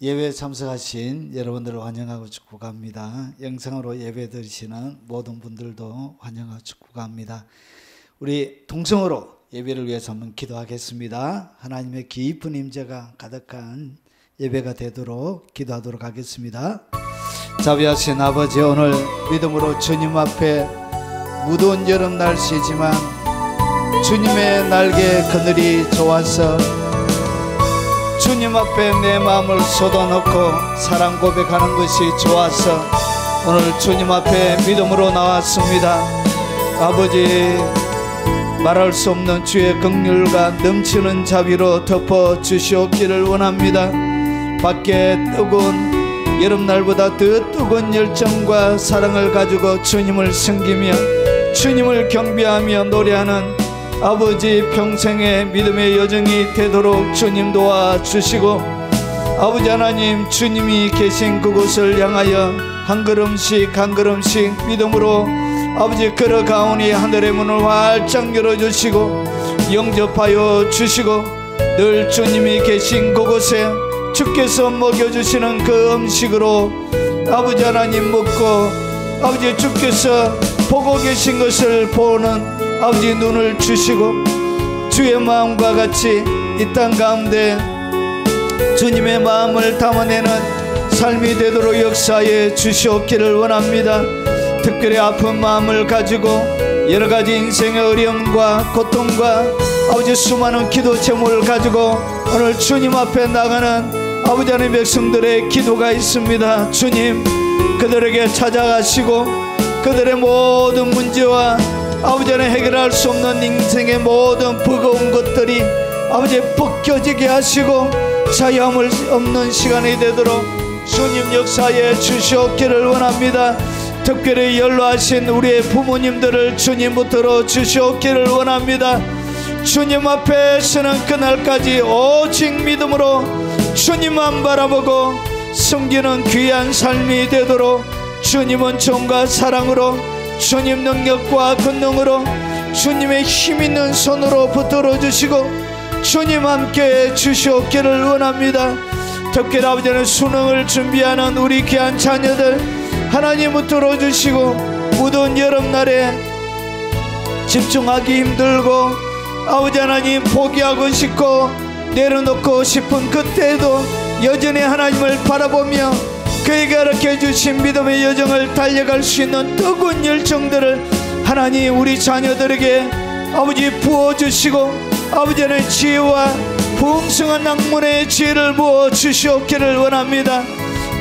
예배에 참석하신 여러분들을 환영하고 축복합니다. 영상으로 예배 드리시는 모든 분들도 환영하고 축복합니다. 우리 동성으로 예배를 위해서 한번 기도하겠습니다. 하나님의 깊은 임재가 가득한 예배가 되도록 기도하도록 하겠습니다. 자비하신 아버지, 오늘 믿음으로 주님 앞에 무더운 여름 날씨지만 주님의 날개 그늘이 좋아서 주님 앞에 내 마음을 쏟아놓고 사랑 고백하는 것이 좋아서 오늘 주님 앞에 믿음으로 나왔습니다. 아버지, 말할 수 없는 주의 긍휼과 넘치는 자비로 덮어 주시옵기를 원합니다. 밖에 뜨거운 여름날보다 더 뜨거운 열정과 사랑을 가지고 주님을 섬기며 주님을 경배하며 노래하는 아버지 평생의 믿음의 여정이 되도록 주님 도와주시고, 아버지 하나님, 주님이 계신 그곳을 향하여 한 걸음씩 한 걸음씩 믿음으로 아버지 걸어가오니 하늘의 문을 활짝 열어주시고 영접하여 주시고, 늘 주님이 계신 그곳에 주께서 먹여주시는 그 음식으로 아버지 하나님 먹고 아버지 주께서 보고 계신 것을 보는 아버지 눈을 주시고 주의 마음과 같이 이 땅 가운데 주님의 마음을 담아내는 삶이 되도록 역사해 주시옵기를 원합니다. 특별히 아픈 마음을 가지고 여러가지 인생의 어려움과 고통과 아버지 수많은 기도 제목을 가지고 오늘 주님 앞에 나가는 아버지 하나님 백성들의 기도가 있습니다. 주님, 그들에게 찾아가시고 그들의 모든 문제와 아버지 하나님 해결할 수 없는 인생의 모든 버거운 것들이 아버지 벗겨지게 하시고 자유함을 없는 시간이 되도록 주님 역사에 주시옵기를 원합니다. 특별히 연로하신 우리의 부모님들을 주님 붙들어 주시옵기를 원합니다. 주님 앞에 서는 그날까지 오직 믿음으로 주님만 바라보고 섬기는 귀한 삶이 되도록 주님은 정과 사랑으로 주님 능력과 권능으로 주님의 힘있는 손으로 붙들어 주시고 주님 함께 주시옵기를 원합니다. 특별히 아버지는 수능을 준비하는 우리 귀한 자녀들 하나님 붙들어 주시고, 무더운 여름날에 집중하기 힘들고 아버지 하나님 포기하고 싶고 내려놓고 싶은 그때에도 여전히 하나님을 바라보며 그에게 가르쳐 주신 믿음의 여정을 달려갈 수 있는 뜨거운 열정들을 하나님 우리 자녀들에게 아버지 부어주시고 아버지 하나님 지혜와 풍성한 학문의 지혜를 부어주시옵기를 원합니다.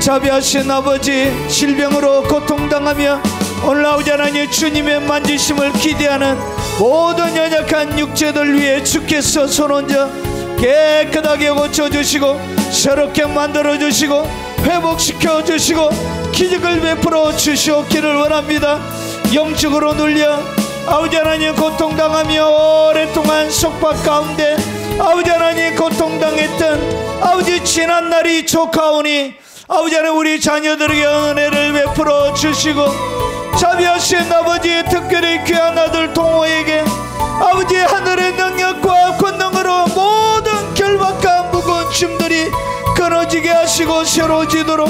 자비하신 아버지, 질병으로 고통당하며 오늘 아버지 하나님 주님의 만지심을 기대하는 모든 연약한 육체들 위해 주께서 손얹어 깨끗하게 고쳐주시고 새롭게 만들어주시고 회복시켜 주시고 기적을 베풀어 주시옵기를 원합니다. 영적으로 눌려 아버지 하나님 고통당하며 오랫동안 속박 가운데 아버지 하나님 고통당했던 아버지 지난 날이 족하오니 아버지 하나님 우리 자녀들에게 은혜를 베풀어 주시고, 자비하신 아버지, 특별히 귀한 아들 동호에게 아버지 하늘의 능력과 권능으로 모든 결박과 무거운 짐들이 끊어지게 하시고 새로워지도록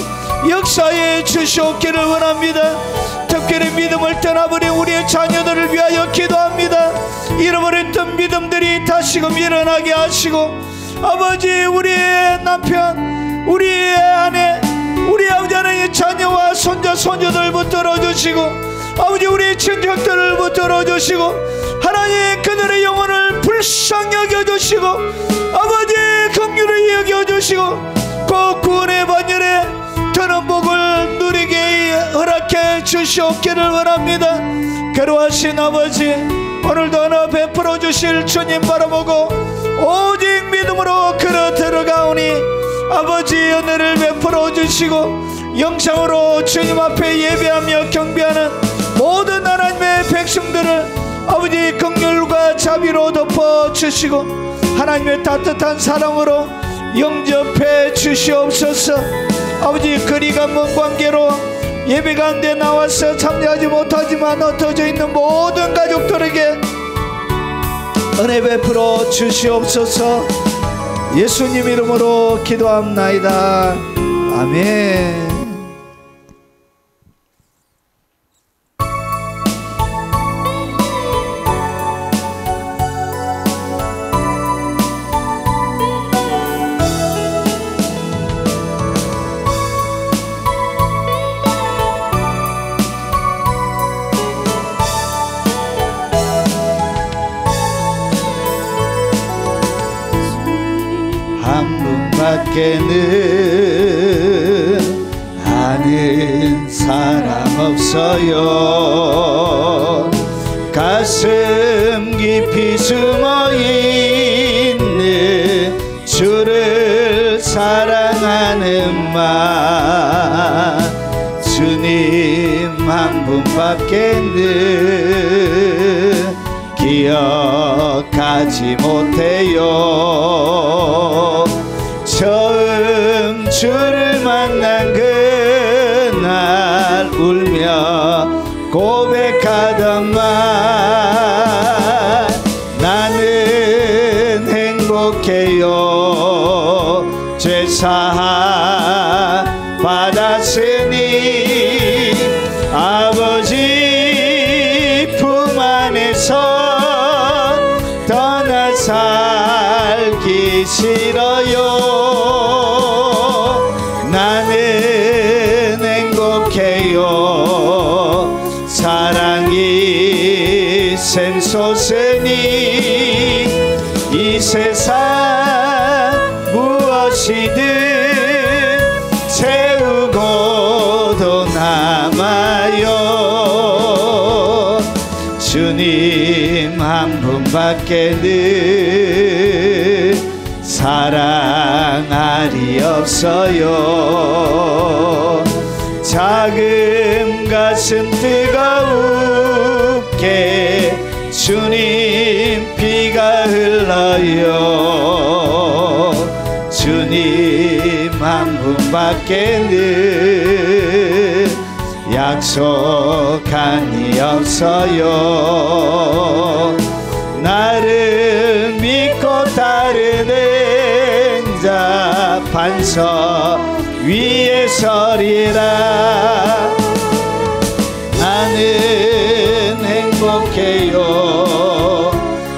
역사해 주시옵기를 원합니다. 특별히 믿음을 떠나버린 우리의 자녀들을 위하여 기도합니다. 잃어버렸던 믿음들이 다시금 일어나게 하시고 아버지, 우리의 남편, 우리의 아내, 우리 아버지 하나님의 자녀와 손자 손주들 붙들어 주시고 아버지 우리의 친척들을 붙들어 주시고 하나님 그들의 영혼을 불쌍히 여겨주시고 아버지 긍휼히 여겨주시고 꼭 구원의 반열에 더는 복을 누리게 허락해 주시옵기를 원합니다. 괴로워하신 아버지, 오늘도 하나 베풀어 주실 주님 바라보고 오직 믿음으로 걸어 들어가오니 아버지 은혜를 베풀어 주시고 영상으로 주님 앞에 예배하며 경배하는 모든 하나님의 백성들을 아버지 긍휼과 자비로 덮어 주시고 하나님의 따뜻한 사랑으로 영접해 주시옵소서. 아버지, 거리가 먼 관계로 예배 가운데 나와서 참여하지 못하지만 흩어져 있는 모든 가족들에게 은혜 베풀어 주시옵소서. 예수님 이름으로 기도합나이다. 아멘. 밖에는 아는 사람 없어요. 가슴 깊이 숨어있는 주를 사랑하는 맘, 주님 한 분밖에는 기억하지 못해요. 처음 주를 만난 그날 울며 고백하던 말, 나는 행복해요. 죄사함 받았으니 아버지 품 안에서 떠나 살기 싫어요. 나는 행복해요. 사랑이 샘솟으니 이 세상 무엇이든 채우고도 남아요. 주님 한 분밖에는 사랑할이 없어요. 작은 가슴 뜨거우게 주님 피가 흘러요. 주님 한 분밖에는 약속한이 없어요. 나를 믿고 따르는 자 반석 위에 서리라. 나는 행복해요.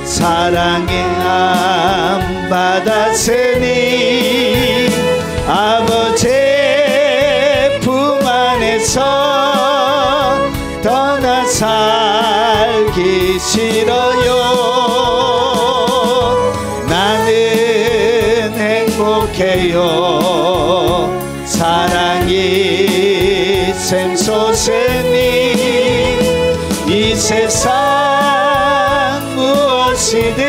사랑의 안 받았으니 아버지의 품 안에서 떠나 살기 싫어요. 나는 행복해요. 사랑이 샘솟으니 이 세상 무엇이든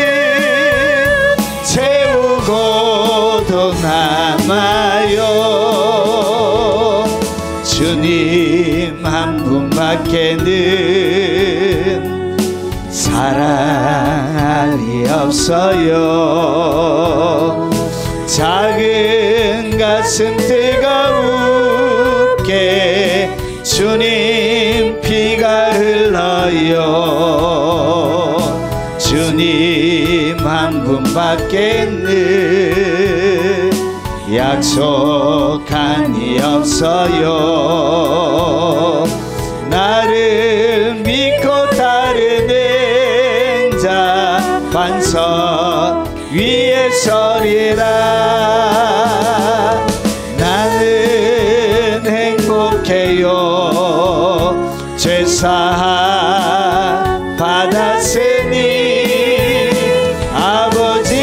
채우고도 남아요. 주님 한 분밖에는 사랑할이 없어요. 작은 가슴 뜨거우게 주님 피가 흘러요. 주님 한 분밖에는 약속한이 없어요. 나를 믿고 따르는 자 반석 위에 서리라. 나는 행복해요. 죄사함 받았으니 아버지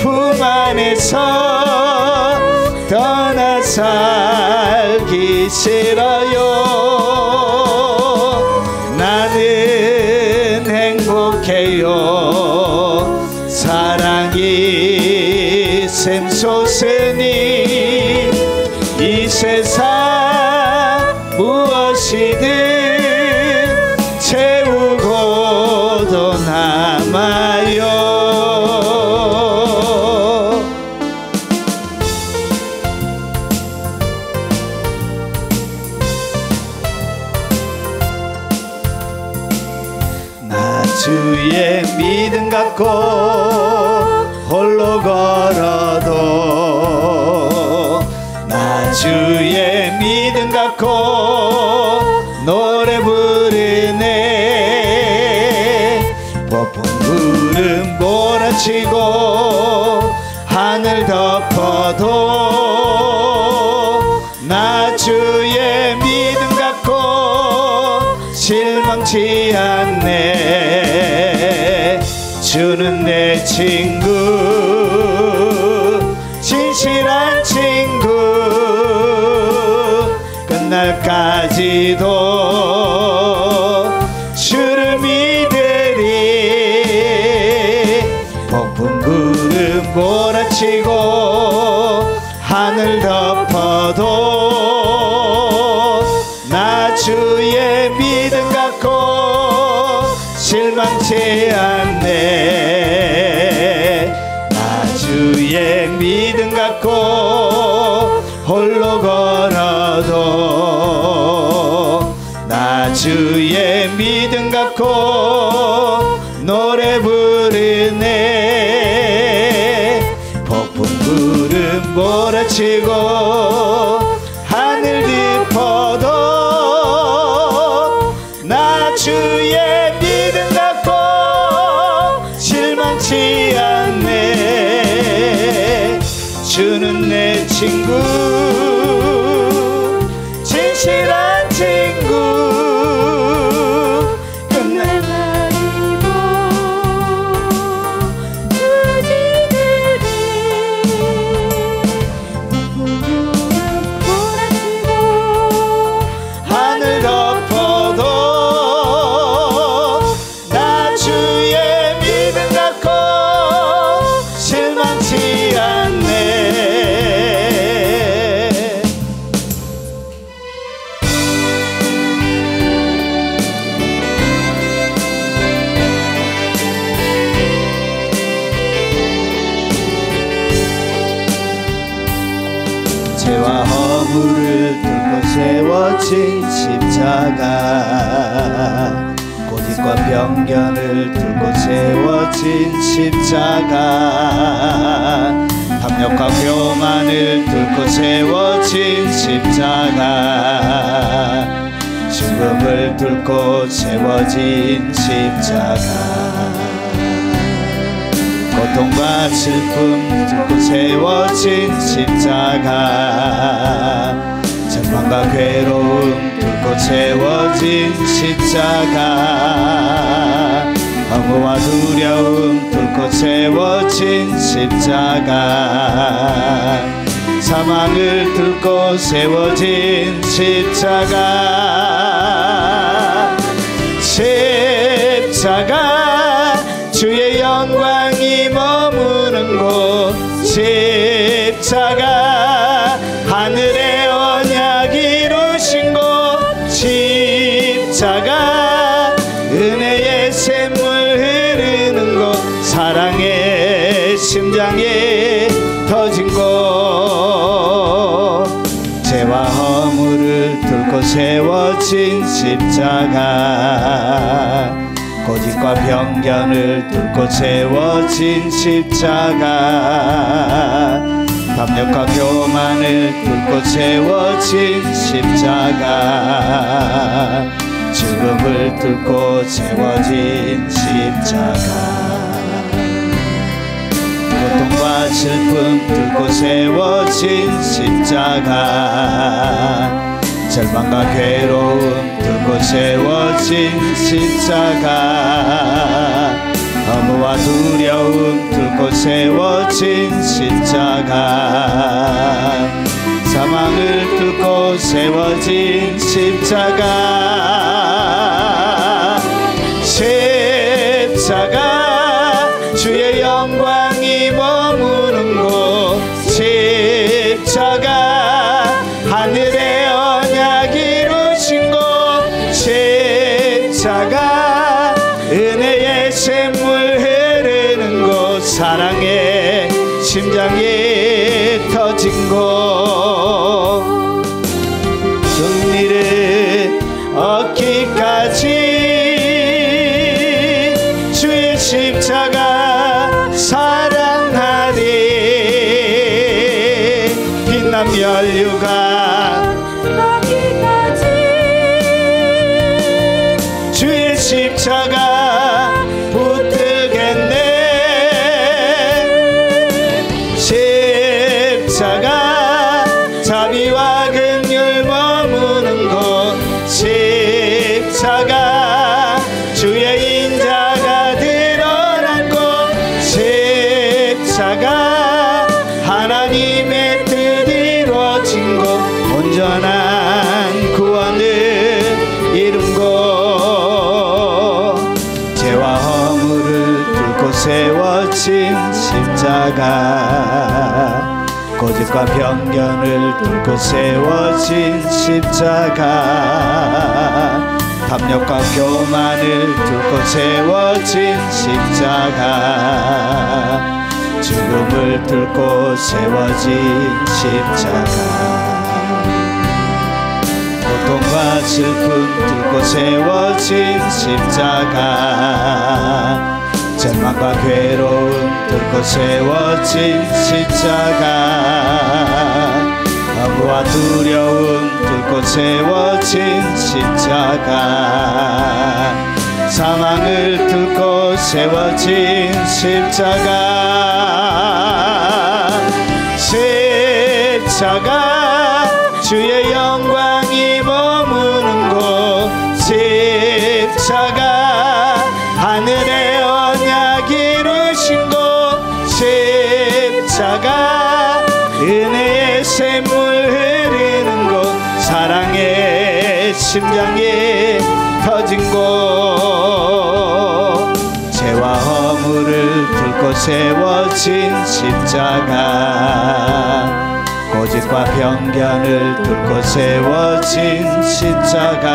품 안에서 떠나 살기 싫어요. 나는 행복해요. 사랑이 샘솟으니 이 세상 무엇이든 채우고도 남아요. 나 주의 믿음 갖고 홀로 걸 갖고 노래 부르네. 폭풍 구름 몰아치고 하늘 덮어도 나 주의 믿음 갖고 실망치 않네. 주는 내 친구, 진실한 친구, 끝날까지도 주를 믿으리. 폭풍 구름 몰아치고 하늘 덮어도 나 주의 믿음 갖고 실망치 않네. 나 주의 믿음 갖고 홀로 걸어도 나 주의 믿음 갖고 노래 부르네. 폭풍 구름 몰아치고 하늘 덮어도 나 주의 믿음 갖고 실망치 않네. 주는 내 친구, 진실한 친구, 죄와 허물을 뚫고 세워진 십자가, 고집과 편견을 뚫고 세워진 십자가, 탐욕과 교만을 뚫고 세워진 십자가, 죽음을 뚫고 세워진 십자가, 고통과 슬픔 뚫고 세워진 십자가, 절망과 괴로움 뚫고 세워진 십자가, 허무와 두려움 뚫고 세워진 십자가, 사망을 뚫고 세워진 십자가, 십자가 주의 영광이 머무는 곳, 십자가 하늘의 언약 이루신 곳, 십자가 은혜의 샘물 흐르는 곳, 사랑의 심장이 터진 곳, 죄와 허물을 뚫고 세워진 십자가, 고집과 편견을 뚫고 세워진 십자가, 탐욕과 교만을 뚫고 세워진 십자가, 죽음을 뚫고 세워진 십자가, 고통과 슬픔 뚫고 세워진 십자가, 절망과 괴로움 뚫고 세워진 십자가, 허무와 두려움 뚫고 세워진 십자가, 사망을 뚫고 세워진 십자가, 십자가 주의 영광이 머무는 곳, 십자가 하늘의 언약 이루신 곳, 십자가 은혜의 샘물 흐르는 곳, 사랑의 심장이 터진 곳, 승리를 얻기까지 주의 십자가 사랑하리. 빛난 면류관 십자가 붙들겠네. 십자가 자비와 긍휼 머무는 곳, 십자가 주의 인자가 드러난 곳, 십자가 하나님의 뜻이 이루어진 곳, 온전한 구원을 이룬 곳, 죄와 허물을 뚫고 세워진 십자가, 고집과 편견을 뚫고 세워진 십자가, 탐욕과 교만을 뚫고 세워진 십자가, 죽음을 뚫고 세워진 십자가, 고통과 슬픔 뚫고 세워진 십자가, 절망과 괴로움 뚫고 세워진 십자가, 허무와 두려움 뚫고 세워진 십자가, 사망을 뚫고 세워진 십자가, 십자가 주의 영광이 머무는 곳, 십자가 하늘의 언약 이루신 곳, 십자가 은혜의 샘물 흐르는 곳, 사랑의 심장이 터진 곳, 죄와 허물을 뚫고 세워진 십자가, 고집과 편견을 뚫고 세워진 십자가,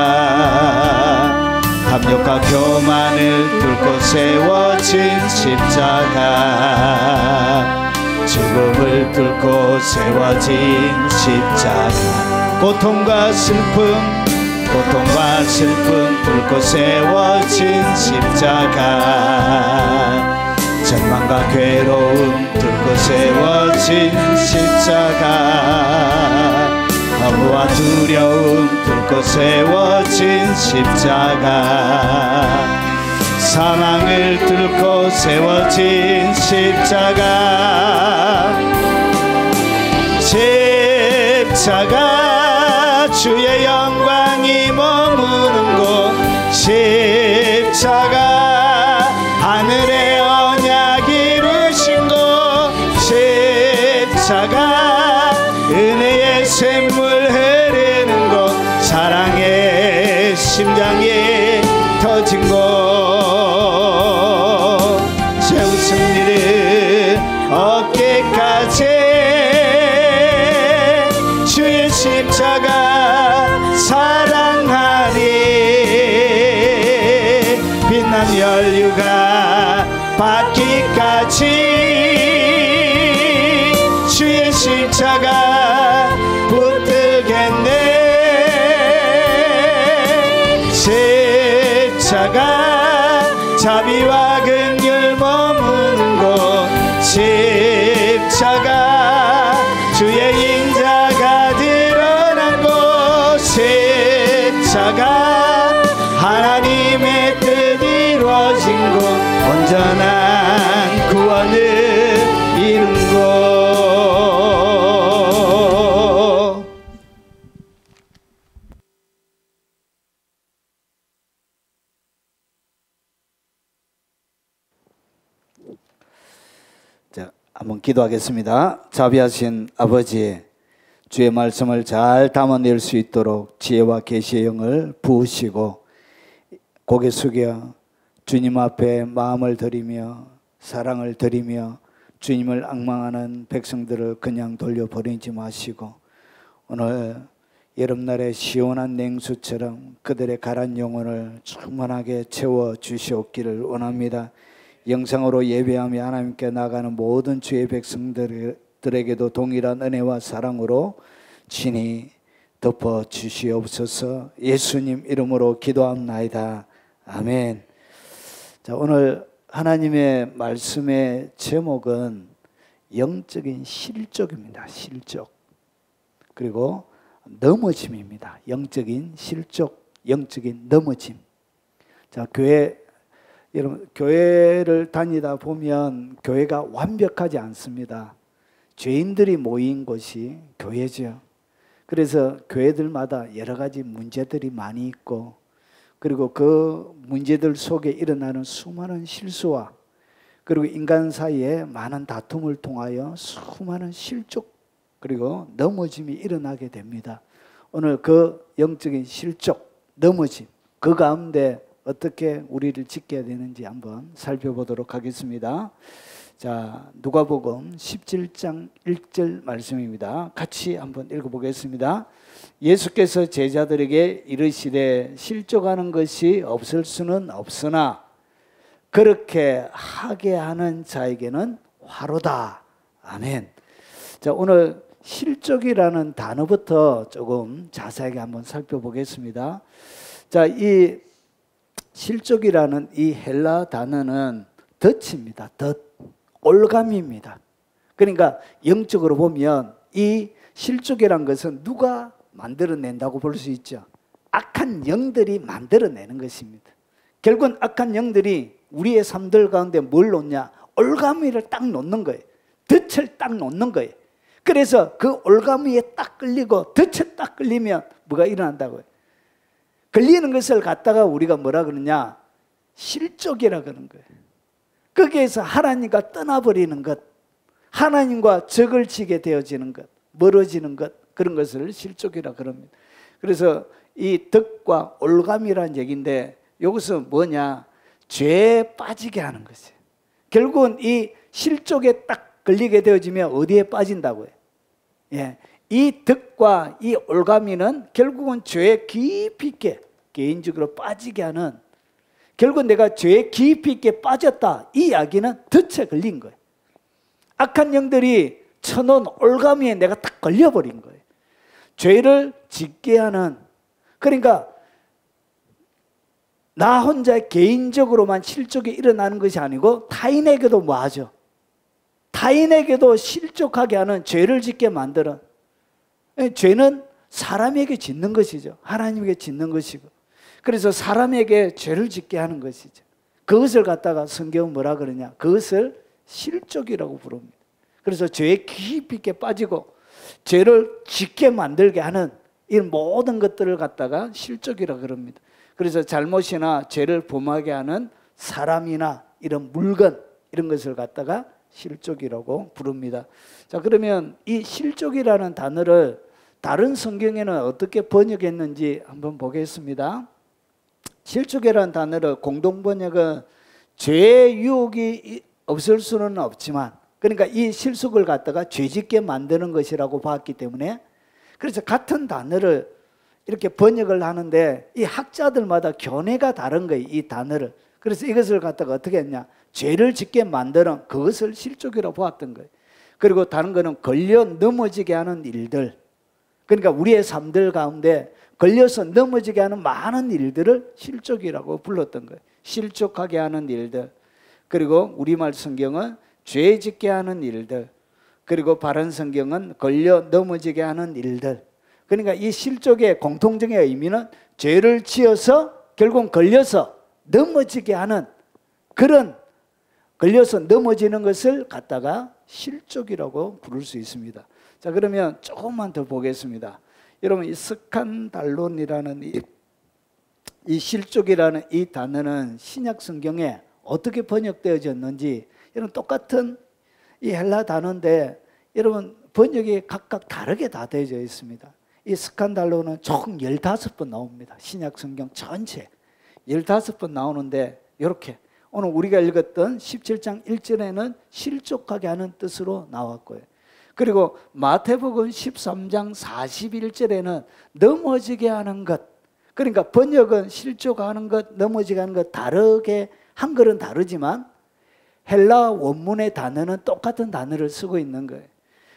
탐욕과 교만을 뚫고 세워진 십자가, 죽음을 뚫고 세워진 십자가, 고통과 슬픔 뚫고 세워진 십자가, 절망과 괴로움 뚫고 세워진 십자가, 허무와 두려움 뚫고 세워진 십자가, 사망을 뚫고 세워진 십자가, 십자가 주의 영광이 머무는 곳, 십자가 하늘의 언약 이루신 곳, 십자가 은혜의 샘물 흐르는 곳, 사랑의 심장이 터진 곳, 최후 승리를 얻기까지 주의 십자가 사랑하리, 빛난 연류가 받기까지 주의 십자가 붙들겠네. 십자가 자비와 긍휼 머무는 곳, 십자가 주의 인자가 드러난 곳, 십자가 하나님의 뜻이 이루어진 곳, 온전한 구원을 이룬 곳. 자, 한번 기도하겠습니다. 자비하신 아버지, 주의 말씀을 잘 담아낼 수 있도록 지혜와 계시의 영을 부으시고, 고개 숙여 주님 앞에 마음을 드리며 사랑을 드리며 주님을 앙망하는 백성들을 그냥 돌려보내지 마시고, 오늘 여름날의 시원한 냉수처럼 그들의 가란 영혼을 충만하게 채워 주시옵기를 원합니다. 영상으로 예배하며 하나님께 나가는 모든 주의 백성들에게도 동일한 은혜와 사랑으로 친히 덮어 주시옵소서. 예수님 이름으로 기도합나이다. 아멘. 자, 오늘 하나님의 말씀의 제목은 영적인 실족입니다. 실족. 그리고 넘어짐입니다. 영적인 실족, 영적인 넘어짐. 자, 여러분, 교회를 다니다 보면 교회가 완벽하지 않습니다. 죄인들이 모인 곳이 교회죠. 그래서 교회들마다 여러 가지 문제들이 많이 있고, 그리고 그 문제들 속에 일어나는 수많은 실수와 그리고 인간 사이에 많은 다툼을 통하여 수많은 실족 그리고 넘어짐이 일어나게 됩니다. 오늘 그 영적인 실족, 넘어짐, 그 가운데 어떻게 우리를 지켜야 되는지 한번 살펴보도록 하겠습니다. 자, 누가복음 17장 1절 말씀입니다. 같이 한번 읽어보겠습니다. 예수께서 제자들에게 이르시되 실족하는 것이 없을 수는 없으나 그렇게 하게 하는 자에게는 화로다. 아멘. 자, 오늘 실족이라는 단어부터 조금 자세하게 한번 살펴보겠습니다. 자, 이 실족이라는 이 헬라 단어는 덫입니다. 덫, 올감입니다. 그러니까 영적으로 보면 이 실족이라는 것은 누가 만들어낸다고 볼 수 있죠. 악한 영들이 만들어내는 것입니다. 결국은 악한 영들이 우리의 삶들 가운데 뭘 놓냐? 올가미를 딱 놓는 거예요. 덫을 딱 놓는 거예요. 그래서 그 올가미에 딱 끌리고 덫에 딱 끌리면 뭐가 일어난다고요? 걸리는 것을 갖다가 우리가 뭐라 그러냐? 실족이라 그러는 거예요. 거기에서 하나님과 떠나버리는 것, 하나님과 적을 지게 되어지는 것, 멀어지는 것, 그런 것을 실족이라 그럽니다. 그래서 이 덫과 올감이라는 얘기인데 이것은 뭐냐? 죄에 빠지게 하는 것이에요. 결국은 이 실족에 딱 걸리게 되어지면 어디에 빠진다고요? 예, 이 덫과 이 올가미는 결국은 죄에 깊이 있게 개인적으로 빠지게 하는, 결국 내가 죄에 깊이 있게 빠졌다, 이 이야기는 덫에 걸린 거예요. 악한 영들이 쳐놓은 올가미에 내가 딱 걸려버린 거예요. 죄를 짓게 하는, 그러니까 나 혼자 개인적으로만 실족이 일어나는 것이 아니고 타인에게도 뭐 하죠? 타인에게도 실족하게 하는, 죄를 짓게 만드는, 죄는 사람에게 짓는 것이죠. 하나님에게 짓는 것이고, 그래서 사람에게 죄를 짓게 하는 것이죠. 그것을 갖다가 성경은 뭐라 그러냐? 그것을 실족이라고 부릅니다. 그래서 죄에 깊이 있게 빠지고 죄를 짓게 만들게 하는 이 모든 것들을 갖다가 실족이라고 그럽니다. 그래서 잘못이나 죄를 범하게 하는 사람이나 이런 물건, 이런 것을 갖다가 실족이라고 부릅니다. 자, 그러면 이 실족이라는 단어를 다른 성경에는 어떻게 번역했는지 한번 보겠습니다. 실족이라는 단어를 공동 번역은 죄의 유혹이 없을 수는 없지만, 그러니까 이 실속을 갖다가 죄짓게 만드는 것이라고 봤기 때문에, 그래서 같은 단어를 이렇게 번역을 하는데 이 학자들마다 견해가 다른 거예요, 이 단어를. 그래서 이것을 갖다가 어떻게 했냐? 죄를 짓게 만드는 그것을 실족이라고 보았던 거예요. 그리고 다른 거는 걸려 넘어지게 하는 일들, 그러니까 우리의 삶들 가운데 걸려서 넘어지게 하는 많은 일들을 실족이라고 불렀던 거예요. 실족하게 하는 일들, 그리고 우리말 성경은 죄 짓게 하는 일들, 그리고 바른 성경은 걸려 넘어지게 하는 일들. 그러니까 이 실족의 공통적인 의미는 죄를 지어서 결국 걸려서 넘어지게 하는, 그런 걸려서 넘어지는 것을 갖다가 실족이라고 부를 수 있습니다. 자, 그러면 조금만 더 보겠습니다. 여러분, 이 스칸달론이라는 이 실족이라는 이 단어는 신약 성경에 어떻게 번역되어졌는지, 여러분 똑같은 이 헬라 단어인데 여러분 번역이 각각 다르게 다 되어져 있습니다. 이 스칸달로는 총 15번 나옵니다. 신약 성경 전체 15번 나오는데, 이렇게 오늘 우리가 읽었던 17장 1절에는 실족하게 하는 뜻으로 나왔고요. 그리고 마태복음 13장 41절에는 넘어지게 하는 것, 그러니까 번역은 실족하는 것, 넘어지게 하는 것 다르게 한글은 다르지만 헬라 원문의 단어는 똑같은 단어를 쓰고 있는 거예요.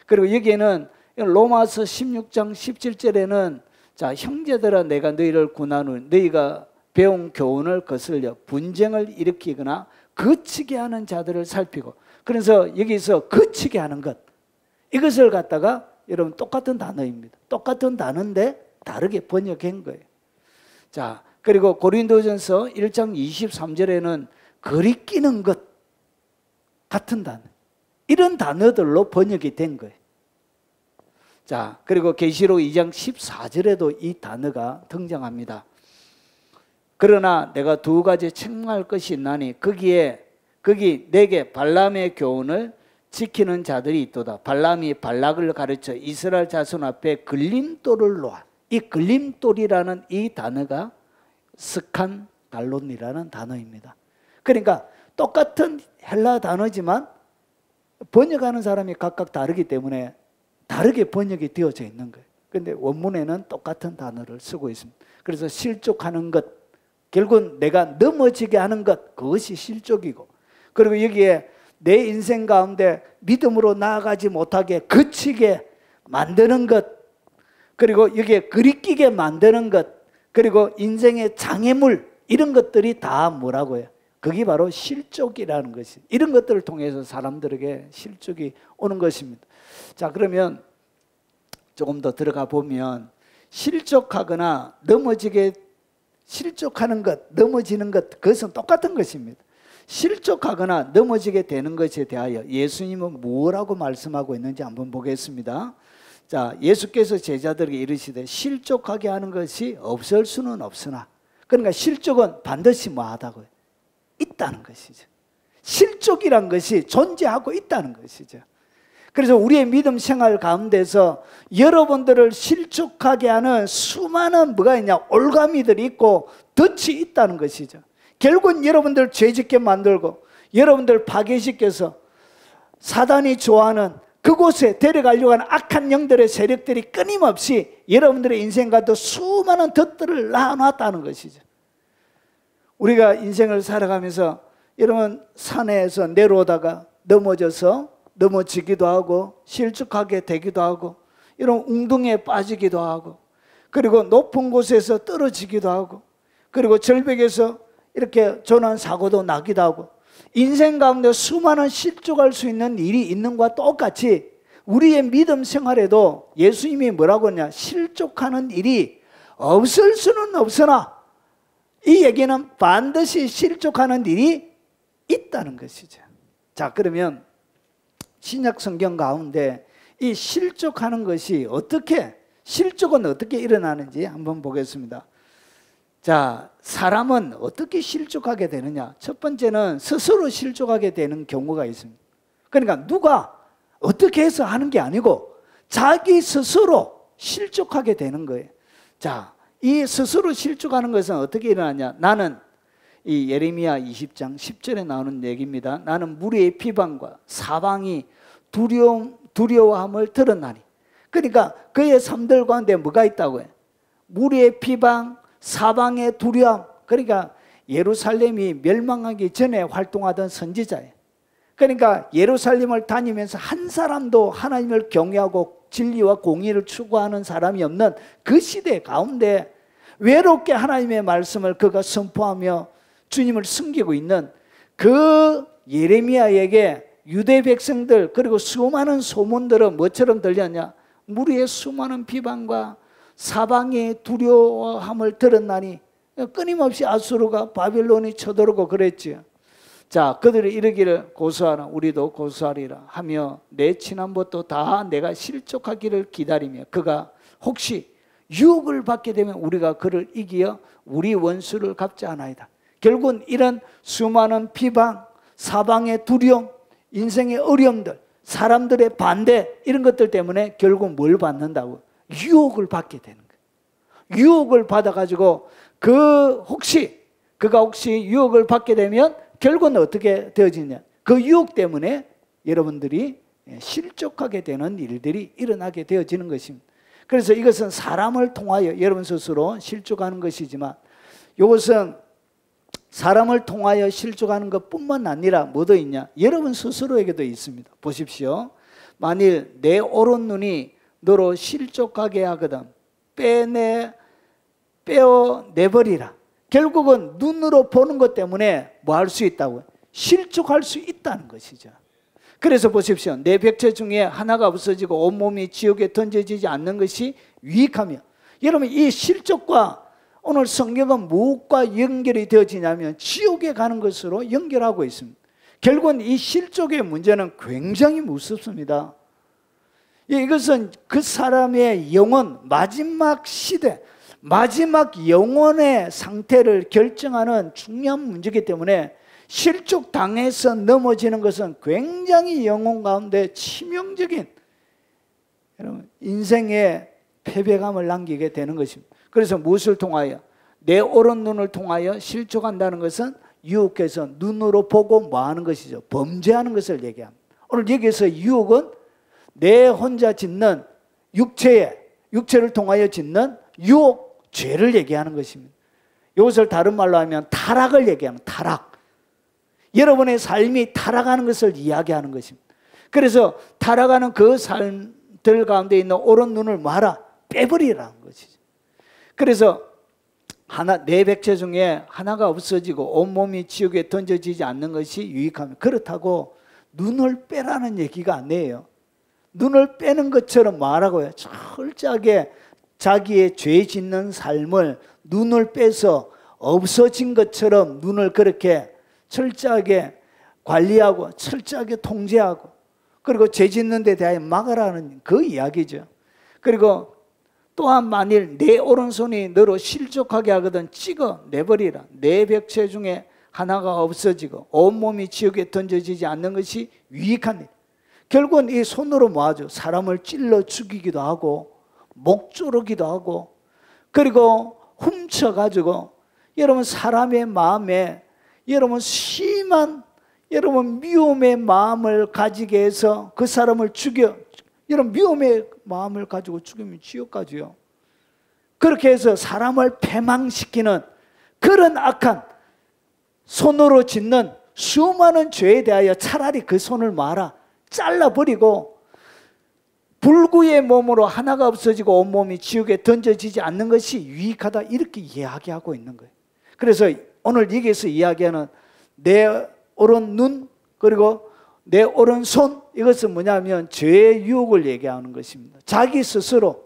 그리고 여기에는 로마서 16장 17절에는 자, 형제들아 내가 너희를 구하노니 너희가 배운 교훈을 거슬려 분쟁을 일으키거나 거치게 하는 자들을 살피고, 그래서 여기서 거치게 하는 것, 이것을 갖다가 여러분 똑같은 단어입니다. 똑같은 단어인데 다르게 번역한 거예요. 자, 그리고 고린도전서 1장 23절에는 거리끼는 것 같은 단어, 이런 단어들로 번역이 된 거예요. 자, 그리고 계시록 2장 14절에도 이 단어가 등장합니다. 그러나 내가 두 가지 책망할 것이 있나니 거기 내게 발람의 교훈을 지키는 자들이 있도다. 발람이 발락을 가르쳐 이스라엘 자손 앞에 걸림돌을 놓아. 이 걸림돌이라는 이 단어가 스칸달론이라는 단어입니다. 그러니까 똑같은 헬라 단어지만 번역하는 사람이 각각 다르기 때문에 다르게 번역이 되어져 있는 거예요. 그런데 원문에는 똑같은 단어를 쓰고 있습니다. 그래서 실족하는 것, 결국은 내가 넘어지게 하는 것, 그것이 실족이고, 그리고 여기에 내 인생 가운데 믿음으로 나아가지 못하게 그치게 만드는 것, 그리고 여기에 그리끼게 만드는 것, 그리고 인생의 장애물, 이런 것들이 다 뭐라고요? 그게 바로 실족이라는 것이, 이런 것들을 통해서 사람들에게 실족이 오는 것입니다. 자, 그러면 조금 더 들어가 보면 실족하거나 실족하는 것, 넘어지는 것, 그것은 똑같은 것입니다. 실족하거나 넘어지게 되는 것에 대하여 예수님은 뭐라고 말씀하고 있는지 한번 보겠습니다. 자, 예수께서 제자들에게 이르시되 실족하게 하는 것이 없을 수는 없으나, 그러니까 실족은 반드시 뭐하다고요? 있다는 것이죠. 실족이란 것이 존재하고 있다는 것이죠. 그래서 우리의 믿음 생활 가운데서 여러분들을 실족하게 하는 수많은 뭐가 있냐? 올가미들이 있고 덫이 있다는 것이죠. 결국은 여러분들 죄짓게 만들고 여러분들 파괴시켜서 사단이 좋아하는 그곳에 데려가려고 하는 악한 영들의 세력들이 끊임없이 여러분들의 인생과도 수많은 덫들을 낳아놨다는 것이죠. 우리가 인생을 살아가면서 여러분 산에서 내려오다가 넘어지기도 하고 실족하게 되기도 하고 이런 웅둥이에 빠지기도 하고, 그리고 높은 곳에서 떨어지기도 하고, 그리고 절벽에서 이렇게 조난사고도 나기도 하고, 인생 가운데 수많은 실족할 수 있는 일이 있는 것과 똑같이 우리의 믿음 생활에도 예수님이 뭐라고 하냐? 실족하는 일이 없을 수는 없으나 이 얘기는 반드시 실족하는 일이 있다는 것이죠. 자, 그러면 신약 성경 가운데 이 실족하는 것이 실족은 어떻게 일어나는지 한번 보겠습니다. 자, 사람은 어떻게 실족하게 되느냐? 첫 번째는 스스로 실족하게 되는 경우가 있습니다. 그러니까 누가 어떻게 해서 하는 게 아니고 자기 스스로 실족하게 되는 거예요. 자, 이 스스로 실족하는 것은 어떻게 일어나냐? 나는 이 예레미야 20장 10절에 나오는 얘기입니다. 나는 무리의 비방과 사방이 두려워함을 들었나니. 그러니까 그의 삶들 가운데 뭐가 있다고요? 무리의 비방, 사방의 두려움. 그러니까 예루살렘이 멸망하기 전에 활동하던 선지자예요. 그러니까 예루살렘을 다니면서 한 사람도 하나님을 경외하고 진리와 공의를 추구하는 사람이 없는 그 시대 가운데 외롭게 하나님의 말씀을 그가 선포하며 주님을 숨기고 있는 그 예레미야에게 유대 백성들, 그리고 수많은 소문들은 뭐처럼 들렸냐? 무리의 수많은 비방과 사방의 두려워함을 들었나니, 끊임없이 아수르가 바빌론이 쳐들어오고 그랬지요. 자, 그들이 이르기를 고소하라, 우리도 고소하리라 하며 내 지난부터 다 내가 실족하기를 기다리며 그가 혹시 유혹을 받게 되면 우리가 그를 이기어 우리 원수를 갚지 않아이다. 결국은 이런 수많은 비방, 사방의 두려움, 인생의 어려움들, 사람들의 반대, 이런 것들 때문에 결국 뭘 받는다고? 유혹을 받게 되는 거예요. 유혹을 받아가지고 그가 혹시 유혹을 받게 되면 결국은 어떻게 되어지냐? 그 유혹 때문에 여러분들이 실족하게 되는 일들이 일어나게 되어지는 것입니다. 그래서 이것은 사람을 통하여 여러분 스스로 실족하는 것이지만, 이것은 사람을 통하여 실족하는 것뿐만 아니라 뭐도 있냐? 여러분 스스로에게도 있습니다. 보십시오. 만일 내 오른 눈이 너로 실족하게 하거든 빼어내버리라. 결국은 눈으로 보는 것 때문에 뭐 할 수 있다고요? 실족할 수 있다는 것이죠. 그래서 보십시오. 내 백체 중에 하나가 없어지고 온몸이 지옥에 던져지지 않는 것이 유익하며, 여러분 이 실족과 오늘 성경은 무엇과 연결이 되어지냐면 지옥에 가는 것으로 연결하고 있습니다. 결국은 이 실족의 문제는 굉장히 무섭습니다. 이것은 그 사람의 영혼, 마지막 시대, 마지막 영혼의 상태를 결정하는 중요한 문제이기 때문에 실족당해서 넘어지는 것은 굉장히 영혼 가운데 치명적인 인생의 패배감을 남기게 되는 것입니다. 그래서 무엇을 통하여? 내 오른 눈을 통하여 실족한다는 것은 유혹해서 눈으로 보고 뭐하는 것이죠? 범죄하는 것을 얘기합니다. 오늘 여기서 유혹은 내 혼자 짓는 육체를 통하여 짓는 유혹, 죄를 얘기하는 것입니다. 이것을 다른 말로 하면 타락을 얘기하는 타락. 여러분의 삶이 타락하는 것을 이야기하는 것입니다. 그래서 타락하는 그 삶들 가운데 있는 옳은 눈을 마라, 빼버리라는 것이죠. 그래서 내 백체 중에 하나가 없어지고 온몸이 지옥에 던져지지 않는 것이 유익합니다. 그렇다고 눈을 빼라는 얘기가 아니에요. 눈을 빼는 것처럼 말하고요. 철저하게 자기의 죄 짓는 삶을 눈을 빼서 없어진 것처럼 눈을 그렇게 철저하게 관리하고 철저하게 통제하고 그리고 죄 짓는 데 대하여 막으라는 그 이야기죠. 그리고 또한 만일 내 오른손이 너로 실족하게 하거든 찍어 내버리라. 내 백체 중에 하나가 없어지고 온몸이 지옥에 던져지지 않는 것이 유익한 일. 결국은 이 손으로 뭐하죠? 사람을 찔러 죽이기도 하고 목 조르기도 하고 그리고 훔쳐가지고 여러분 사람의 마음에 여러분 심한 여러분 미움의 마음을 가지게 해서 그 사람을 죽여 여러분 미움의 마음을 가지고 죽이면 지옥 가지요. 그렇게 해서 사람을 패망시키는 그런 악한 손으로 짓는 수많은 죄에 대하여 차라리 그 손을 마라. 잘라버리고 불구의 몸으로 하나가 없어지고 온몸이 지옥에 던져지지 않는 것이 유익하다 이렇게 이야기하고 있는 거예요. 그래서 오늘 여기에서 이야기하는 내 오른 눈 그리고 내 오른손 이것은 뭐냐면 죄의 유혹을 얘기하는 것입니다. 자기 스스로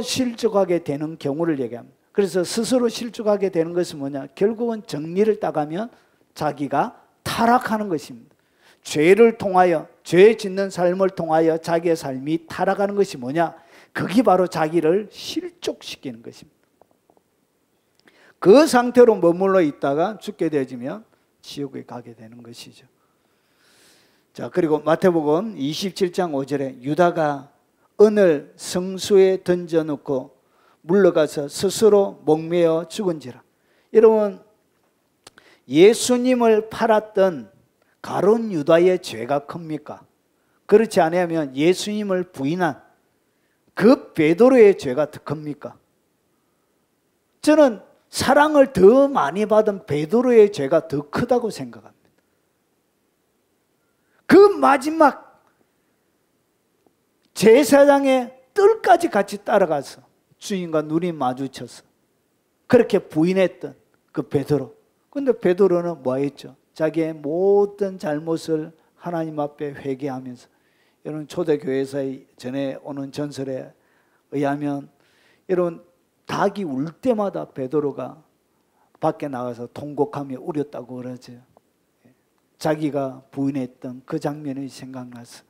실족하게 되는 경우를 얘기합니다. 그래서 스스로 실족하게 되는 것은 뭐냐? 결국은 정리를 따가면 자기가 타락하는 것입니다. 죄를 통하여 죄 짓는 삶을 통하여 자기의 삶이 타락하는 것이 뭐냐? 그게 바로 자기를 실족시키는 것입니다. 그 상태로 머물러 있다가 죽게 되어지면 지옥에 가게 되는 것이죠. 자, 그리고 마태복음 27장 5절에 유다가 은을 성수에 던져놓고 물러가서 스스로 목매어 죽은지라. 여러분 예수님을 팔았던 가룟 유다의 죄가 큽니까? 그렇지 않으면 예수님을 부인한 그 베드로의 죄가 더 큽니까? 저는 사랑을 더 많이 받은 베드로의 죄가 더 크다고 생각합니다. 그 마지막 제사장의 뜰까지 같이 따라가서 주인과 눈이 마주쳐서 그렇게 부인했던 그 베드로. 근데 베드로는 뭐 했죠? 자기의 모든 잘못을 하나님 앞에 회개하면서 여러분 초대교회에서 전에 오는 전설에 의하면 여러분 닭이 울 때마다 베드로가 밖에 나가서 통곡하며 울었다고 그러죠. 자기가 부인했던 그 장면이 생각나서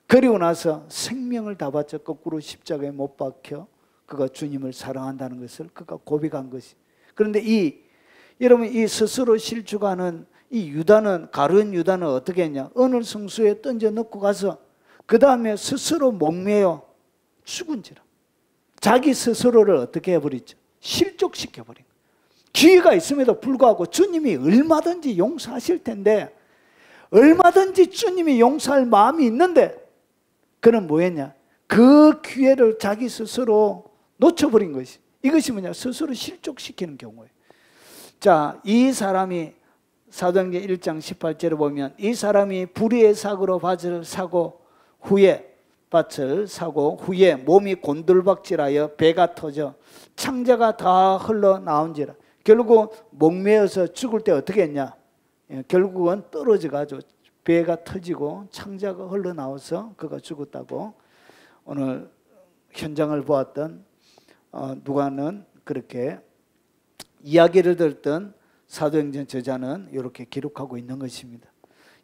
그리고 나서 생명을 다 바쳐 거꾸로 십자가에 못 박혀 그가 주님을 사랑한다는 것을 그가 고백한 것이. 그런데 여러분 이 스스로 실족하는 이 유다는 가룟 유다는 어떻게 했냐? 어느 성수에 던져 넣고 가서 그 다음에 스스로 목매어 죽은지라. 자기 스스로를 어떻게 해버리죠? 실족시켜버린 거예요. 기회가 있음에도 불구하고 주님이 얼마든지 용서하실 텐데 얼마든지 주님이 용서할 마음이 있는데 그는 뭐 했냐? 그 기회를 자기 스스로 놓쳐버린 것이. 이것이 뭐냐? 스스로 실족시키는 경우예요. 자, 이 사람이 사도행전 1장 18절에 보면 이 사람이 불의의 사고로 밭을 사고 후에 몸이 곤들박질하여 배가 터져 창자가 다 흘러나온지라. 결국 목매어서 죽을 때 어떻게 했냐? 결국은 떨어져 가지고 배가 터지고 창자가 흘러나와서 그가 죽었다고 오늘 현장을 보았던 누가는 그렇게 이야기를 들었던 사도행전 저자는 이렇게 기록하고 있는 것입니다.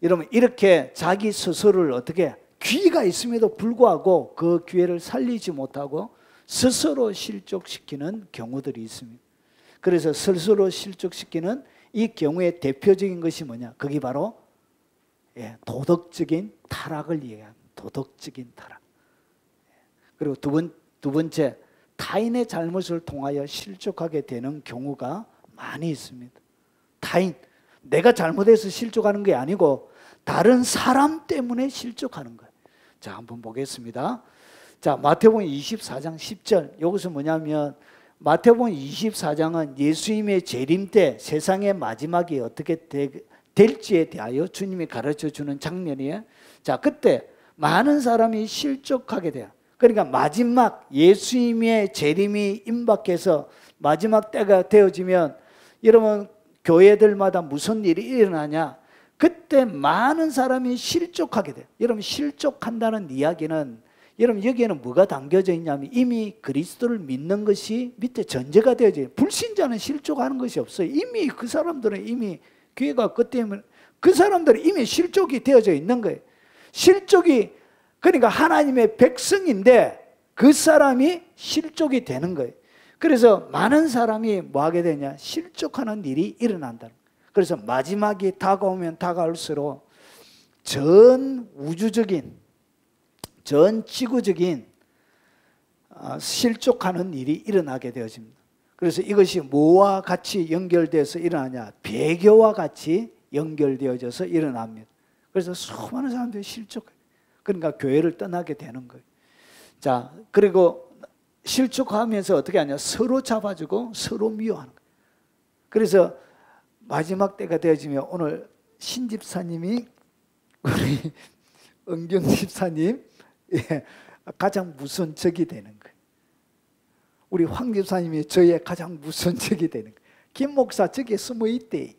여러분, 이렇게 자기 스스로를 어떻게 기회가 있음에도 불구하고 그 기회를 살리지 못하고 스스로 실족시키는 경우들이 있습니다. 그래서 스스로 실족시키는 이 경우의 대표적인 것이 뭐냐? 그게 바로 도덕적인 타락을 이해합니다. 도덕적인 타락. 그리고 두 번째, 타인의 잘못을 통하여 실족하게 되는 경우가 많이 있습니다. 타인, 내가 잘못해서 실족하는 게 아니고 다른 사람 때문에 실족하는 거예요. 자, 한번 보겠습니다. 자, 마태복음 24장 10절. 이것은 뭐냐면 마태복음 24장은 예수님의 재림 때 세상의 마지막이 어떻게 될지에 대하여 주님이 가르쳐 주는 장면이에요. 자, 그때 많은 사람이 실족하게 돼요. 그러니까 마지막 예수님의 재림이 임박해서 마지막 때가 되어지면 여러분 교회들마다 무슨 일이 일어나냐? 그때 많은 사람이 실족하게 돼요. 여러분, 실족한다는 이야기는 여러분 여기에는 뭐가 담겨져 있냐면 이미 그리스도를 믿는 것이 밑에 전제가 되어져 있어요. 불신자는 실족하는 것이 없어요. 이미 그 사람들은 이미 기회가 없기 때문에 그 사람들은 이미 실족이 되어져 있는 거예요. 실족이 그러니까 하나님의 백성인데 그 사람이 실족이 되는 거예요. 그래서 많은 사람이 뭐 하게 되냐? 실족하는 일이 일어난다. 그래서 마지막이 다가오면 다가올수록 전 우주적인, 전 지구적인 실족하는 일이 일어나게 되어집니다. 그래서 이것이 뭐와 같이 연결돼서 일어나냐? 배교와 같이 연결되어져서 일어납니다. 그래서 수많은 사람들이 실족해요. 그러니까 교회를 떠나게 되는 거예요. 자, 그리고 실족하면서 어떻게 하냐? 서로 잡아주고 서로 미워하는 거예요. 그래서 마지막 때가 되어지면 오늘 신 집사님이 우리 은경 집사님 가장 무서운 적이 되는 거예요. 우리 황 집사님이 저의 가장 무서운 적이 되는 거예요. 김 목사 저기 숨어 있대.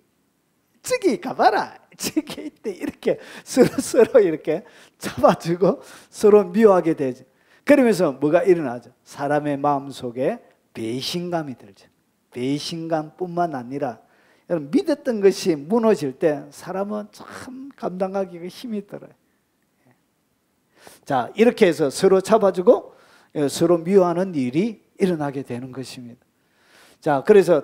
저기 가봐라. 저기 있대. 이렇게 서로 이렇게 잡아주고 서로 미워하게 되죠. 그러면서 뭐가 일어나죠? 사람의 마음속에 배신감이 들죠. 배신감뿐만 아니라 여러분 믿었던 것이 무너질 때 사람은 참 감당하기가 힘이 들어요. 자, 이렇게 해서 서로 잡아주고 서로 미워하는 일이 일어나게 되는 것입니다. 자, 그래서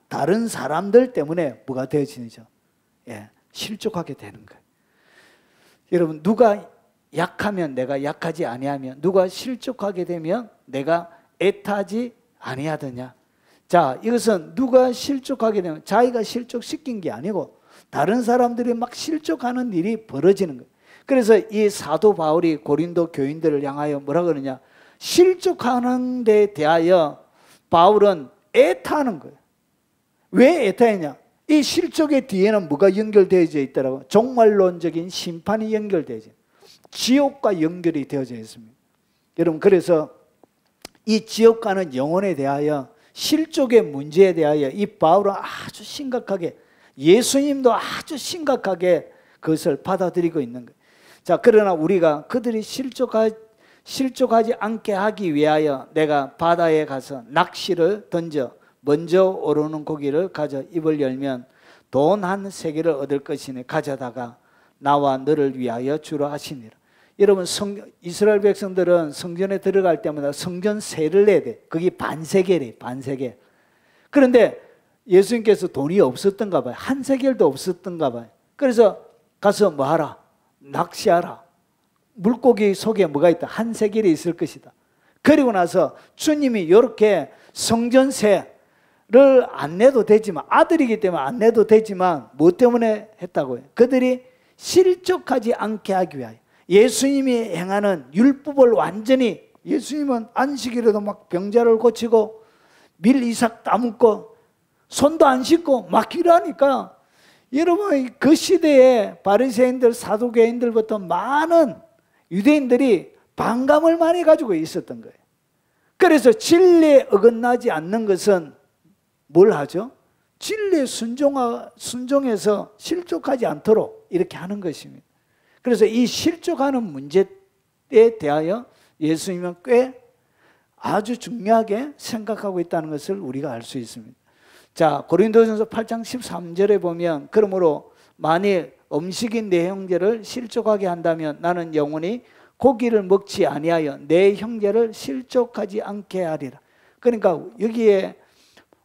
다른 사람들 때문에 뭐가 되어지죠? 실족하게 되는 거예요. 여러분, 누가 약하면 내가 약하지 아니하면, 누가 실족하게 되면 내가 애타지 아니하더냐. 자, 이것은 누가 실족하게 되면 자기가 실족시킨 게 아니고 다른 사람들이 막 실족하는 일이 벌어지는 거예요. 그래서 이 사도 바울이 고린도 교인들을 향하여 뭐라 그러냐? 실족하는 데 대하여 바울은 애타는 거예요. 왜 애타했냐? 이 실족의 뒤에는 뭐가 연결되어져 있더라고? 종말론적인 심판이 연결되어져 있어요. 지옥과 연결이 되어져 있습니다. 여러분, 그래서 이 지옥과는 영혼에 대하여 실족의 문제에 대하여 이 바울은 아주 심각하게, 예수님도 아주 심각하게 그것을 받아들이고 있는 거예요. 자, 그러나 우리가 그들이 실족하지 않게 하기 위하여 내가 바다에 가서 낚시를 던져 먼저 오르는 고기를 가져 입을 열면 돈 한 세개를 얻을 것이니 가져다가 나와 너를 위하여 주라 하시니라. 여러분, 이스라엘 백성들은 성전에 들어갈 때마다 성전세를 내야 돼. 그게 반세겔이에요. 반세겔. 그런데 예수님께서 돈이 없었던가 봐요. 한 세겔도 없었던가 봐요. 그래서 가서 뭐 하라? 낚시하라. 물고기 속에 뭐가 있다? 한 세겔이 있을 것이다. 그리고 나서 주님이 이렇게 성전세를 안 내도 되지만, 아들이기 때문에 안 내도 되지만 뭐 때문에 했다고요? 그들이 실족하지 않게 하기 위하여. 예수님이 행하는 율법을 완전히, 예수님은 안식일에도 막 병자를 고치고 밀 이삭 따먹고 손도 안 씻고 막 일하니까, 여러분 그 시대에 바리새인들, 사두개인들부터 많은 유대인들이 반감을 많이 가지고 있었던 거예요. 그래서 진리에 어긋나지 않는 것은 뭘 하죠? 진리에 순종해서 실족하지 않도록 이렇게 하는 것입니다. 그래서 이 실족하는 문제에 대하여 예수님은 꽤 아주 중요하게 생각하고 있다는 것을 우리가 알 수 있습니다. 자, 고린도전서 8장 13절에 보면 그러므로 만일 음식이 내 형제를 실족하게 한다면 나는 영원히 고기를 먹지 아니하여 내 형제를 실족하지 않게 하리라. 그러니까 여기에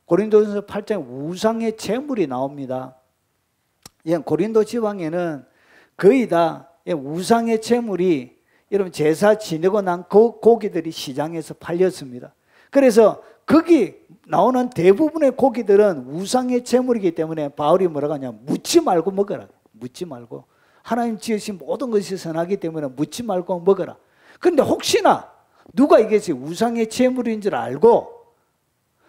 고린도전서 8장 우상의 제물이 나옵니다. 고린도 지방에는 거의 다 우상의 제물이 여러분 제사 지내고 난 그 고기들이 시장에서 팔렸습니다. 그래서 거기 나오는 대부분의 고기들은 우상의 제물이기 때문에 바울이 뭐라고 하냐, 묻지 말고 먹어라. 묻지 말고. 하나님 지으신 모든 것이 선하기 때문에 묻지 말고 먹어라. 그런데 혹시나 누가 이것이 우상의 제물인 줄 알고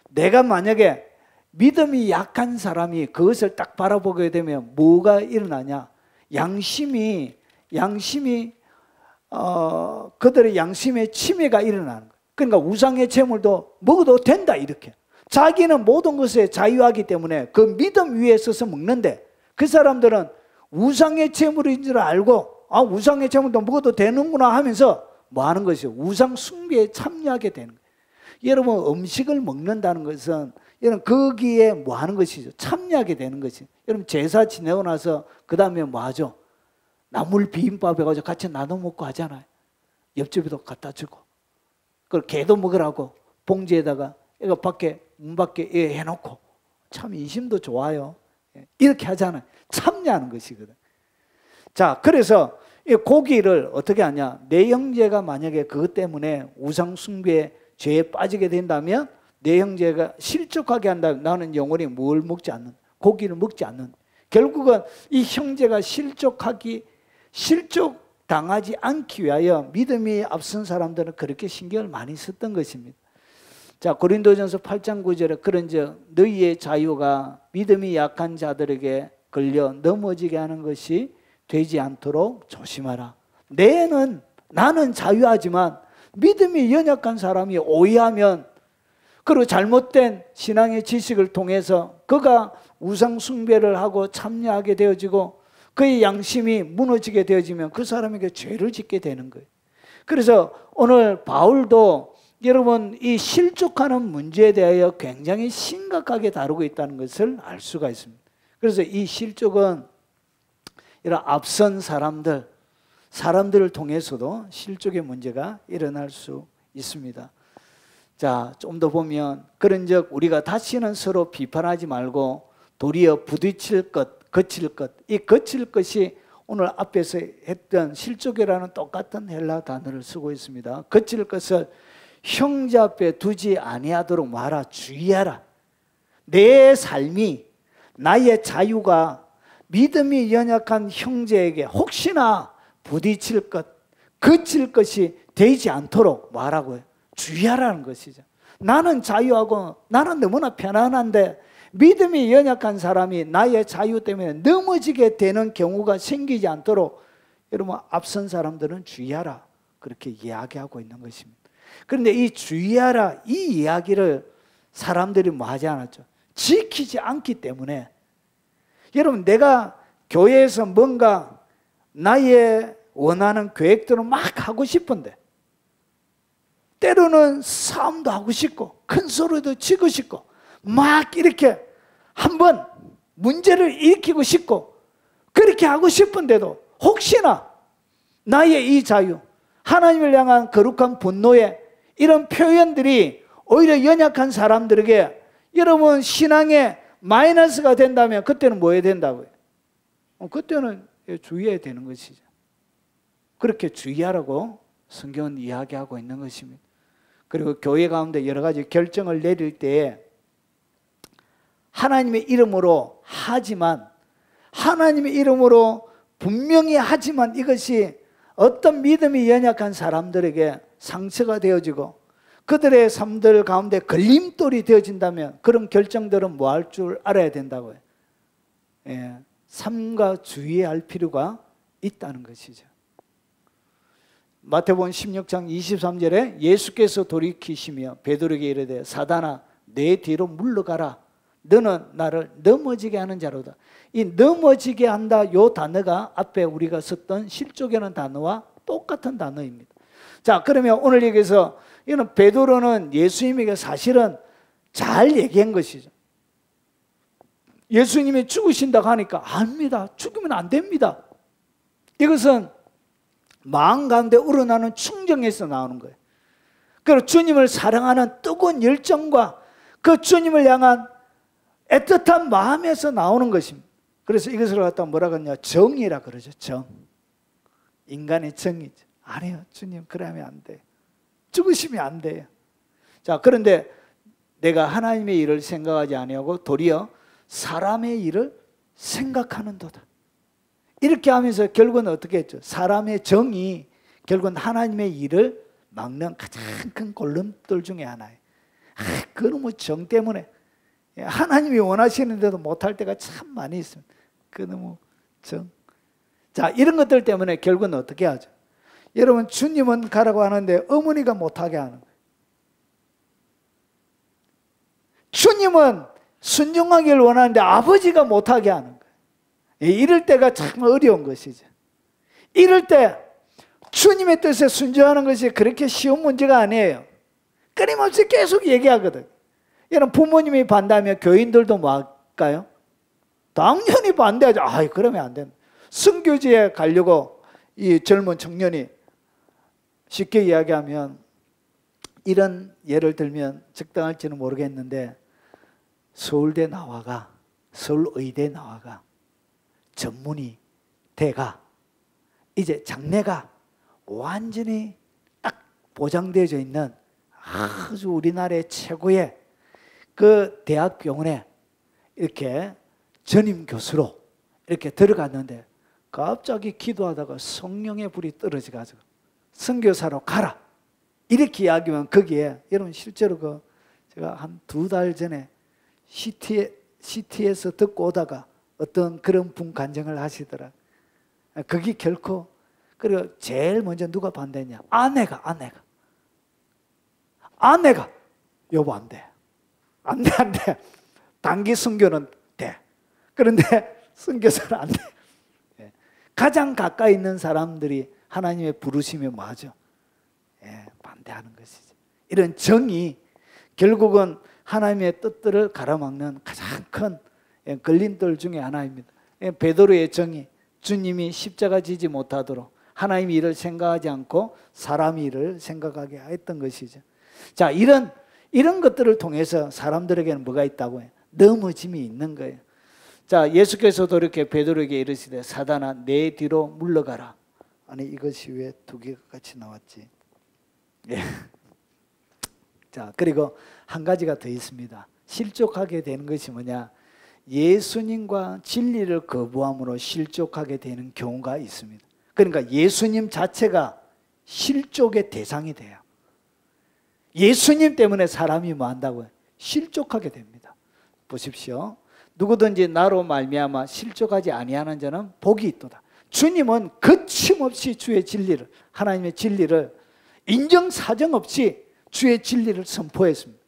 내가 만약에 믿음이 약한 사람이 그것을 딱 바라보게 되면 뭐가 일어나냐, 그들의 양심의 침해가 일어나는 거예요. 그러니까 우상의 제물도 먹어도 된다 이렇게. 자기는 모든 것에 자유하기 때문에 그 믿음 위에 서서 먹는데 그 사람들은 우상의 제물인 줄 알고 우상의 제물도 먹어도 되는구나 하면서 뭐 하는 것이요? 우상 숭배에 참여하게 되는 거예요. 여러분 음식을 먹는다는 것은 여러분 거기에 뭐 하는 것이죠? 참여하게 되는 것이죠. 여러분 제사 지내고 나서 그 다음에 뭐 하죠? 나물 비빔밥 해가지고 같이 나눠 먹고 하잖아요. 옆집에도 갖다 주고 그걸 개도 먹으라고 봉지에다가 이거 문 밖에 해놓고 참 인심도 좋아요. 이렇게 하잖아요. 참여하는 것이거든. 자, 그래서 이 고기를 어떻게 하냐, 내 형제가 만약에 그것 때문에 우상 숭배의 죄에 빠지게 된다면 내 형제가 실족하게 한다면 나는 영원히 뭘 먹지 않는, 고기를 먹지 않는, 결국은 이 형제가 실족당하지 않기 위하여 믿음이 앞선 사람들은 그렇게 신경을 많이 썼던 것입니다. 자, 고린도전서 8장 9절에 그런즉 너희의 자유가 믿음이 약한 자들에게 걸려 넘어지게 하는 것이 되지 않도록 조심하라. 나는 자유하지만 믿음이 연약한 사람이 오해하면 그리고 잘못된 신앙의 지식을 통해서 그가 우상 숭배를 하고 참여하게 되어지고 그의 양심이 무너지게 되어지면 그 사람에게 죄를 짓게 되는 거예요. 그래서 오늘 바울도 여러분 이 실족하는 문제에 대하여 굉장히 심각하게 다루고 있다는 것을 알 수가 있습니다. 그래서 이 실족은 이런 앞선 사람들을 통해서도 실족의 문제가 일어날 수 있습니다. 자, 좀 더 보면 그런즉 우리가 다시는 서로 비판하지 말고 도리어 부딪힐 것, 거칠 것, 이 거칠 것이 오늘 앞에서 했던 실족이라는 똑같은 헬라 단어를 쓰고 있습니다. 거칠 것을 형제 앞에 두지 아니하도록 말하, 주의하라. 내 삶이, 나의 자유가 믿음이 연약한 형제에게 혹시나 부딪힐 것, 거칠 것이 되지 않도록 말하고요. 주의하라는 것이죠. 나는 자유하고 나는 너무나 편안한데 믿음이 연약한 사람이 나의 자유 때문에 넘어지게 되는 경우가 생기지 않도록 여러분 앞선 사람들은 주의하라 그렇게 이야기하고 있는 것입니다. 그런데 이 주의하라 이 이야기를 사람들이 뭐 하지 않았죠? 지키지 않기 때문에 여러분 내가 교회에서 뭔가 나의 원하는 계획들을 막 하고 싶은데 때로는 싸움도 하고 싶고 큰 소리도 치고 싶고 막 이렇게 한번 문제를 일으키고 싶고 그렇게 하고 싶은데도 혹시나 나의 이 자유, 하나님을 향한 거룩한 분노의 이런 표현들이 오히려 연약한 사람들에게 여러분 신앙에 마이너스가 된다면 그때는 뭐 해야 된다고요? 그때는 주의해야 되는 것이죠. 그렇게 주의하라고 성경은 이야기하고 있는 것입니다. 그리고 교회 가운데 여러 가지 결정을 내릴 때에 하나님의 이름으로 하지만 하나님의 이름으로 분명히 하지만 이것이 어떤 믿음이 연약한 사람들에게 상처가 되어지고 그들의 삶들 가운데 걸림돌이 되어진다면 그런 결정들은 뭐 할 줄 알아야 된다고요. 삼가 주의할 필요가 있다는 것이죠. 마태복음 16장 23절에 예수께서 돌이키시며 베드로에게 이르되 사단아 내 뒤로 물러가라 너는 나를 넘어지게 하는 자로다. 이 넘어지게 한다 요 단어가 앞에 우리가 썼던 실족이라는 단어와 똑같은 단어입니다. 자, 그러면 오늘 여기서 이거는 베드로는 예수님에게 사실은 잘 얘기한 것이죠. 예수님이 죽으신다고 하니까 아닙니다. 죽으면 안 됩니다. 이것은 마음 가운데 우러나는 충정에서 나오는 거예요. 그리고 주님을 사랑하는 뜨거운 열정과 그 주님을 향한 애틋한 마음에서 나오는 것입니다. 그래서 이것을 갖다 뭐라고 하냐, 정이라 그러죠. 정. 인간의 정이죠. 아니요, 주님 그러면 안 돼요. 죽으시면 안 돼요. 자, 그런데 내가 하나님의 일을 생각하지 아니하고 도리어 사람의 일을 생각하는도다. 이렇게 하면서 결국은 어떻게 했죠? 사람의 정이 결국은 하나님의 일을 막는 가장 큰 골렘돌 중에 하나예요. 그놈의 정 때문에 하나님이 원하시는데도 못할 때가 참 많이 있습니다. 그놈의 정. 자, 이런 것들 때문에 결국은 어떻게 하죠? 여러분, 주님은 가라고 하는데 어머니가 못하게 하는 거예요. 주님은 순종하기를 원하는데 아버지가 못하게 하는 거예요. 이럴 때가 참 어려운 것이죠. 이럴 때 주님의 뜻에 순종하는 것이 그렇게 쉬운 문제가 아니에요. 끊임없이 계속 얘기하거든. 여러분, 부모님이 반대하면 교인들도 뭐 할까요? 당연히 반대하죠. 아이, 그러면 안 된다. 선교지에 가려고 이 젊은 청년이 쉽게 이야기하면 이런 예를 들면 적당할지는 모르겠는데 서울대 나와가, 서울의대 나와가, 전문의 대가, 이제 장래가 완전히 딱 보장되어져 있는 아주 우리나라의 최고의 그 대학 병원에 이렇게 전임 교수로 이렇게 들어갔는데 갑자기 기도하다가 성령의 불이 떨어져가지고 선교사로 가라 이렇게 이야기하면 거기에 여러분 실제로 제가 한 2달 전에 CT에서 듣고 오다가 어떤 그런 분 간증을 하시더라. 그게 결코, 그리고 제일 먼저 누가 반대했냐? 아내가 여보 안 돼. 안 돼. 단기 선교는 돼. 그런데 선교사는 안 돼. 가장 가까이 있는 사람들이 하나님의 부르심에 뭐하죠? 반대하는 것이죠. 이런 정이 결국은 하나님의 뜻들을 가로막는 가장 큰 걸림돌 중에 하나입니다. 베드로의 정이 주님이 십자가 지지 못하도록 하나님의 일을 생각하지 않고 사람의 일을 생각하게 했던 것이죠. 자, 이런 것들을 통해서 사람들에게는 뭐가 있다고 해요? 넘어짐이 있는 거예요. 자, 예수께서도 이렇게 베드로에게 이르시되 사단아 내 뒤로 물러가라. 아니, 이것이 왜 2개가 같이 나왔지? 예. 자, 그리고 한 가지가 더 있습니다. 실족하게 되는 것이 뭐냐? 예수님과 진리를 거부함으로 실족하게 되는 경우가 있습니다. 그러니까 예수님 자체가 실족의 대상이 돼요. 예수님 때문에 사람이 뭐 한다고요? 실족하게 됩니다. 보십시오. 누구든지 나로 말미암아 실족하지 아니하는 자는 복이 있도다. 주님은 거침없이 주의 진리를, 하나님의 진리를 인정사정 없이 주의 진리를 선포했습니다.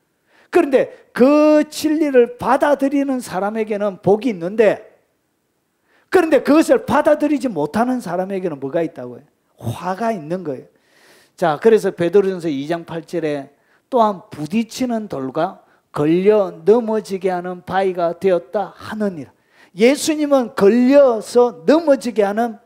그런데 그 진리를 받아들이는 사람에게는 복이 있는데, 그런데 그것을 받아들이지 못하는 사람에게는 뭐가 있다고요? 화가 있는 거예요. 자, 그래서 베드로전서 2장 8절에 또한 부딪히는 돌과 걸려 넘어지게 하는 바위가 되었다 하느니라. 예수님은 걸려서 넘어지게 하는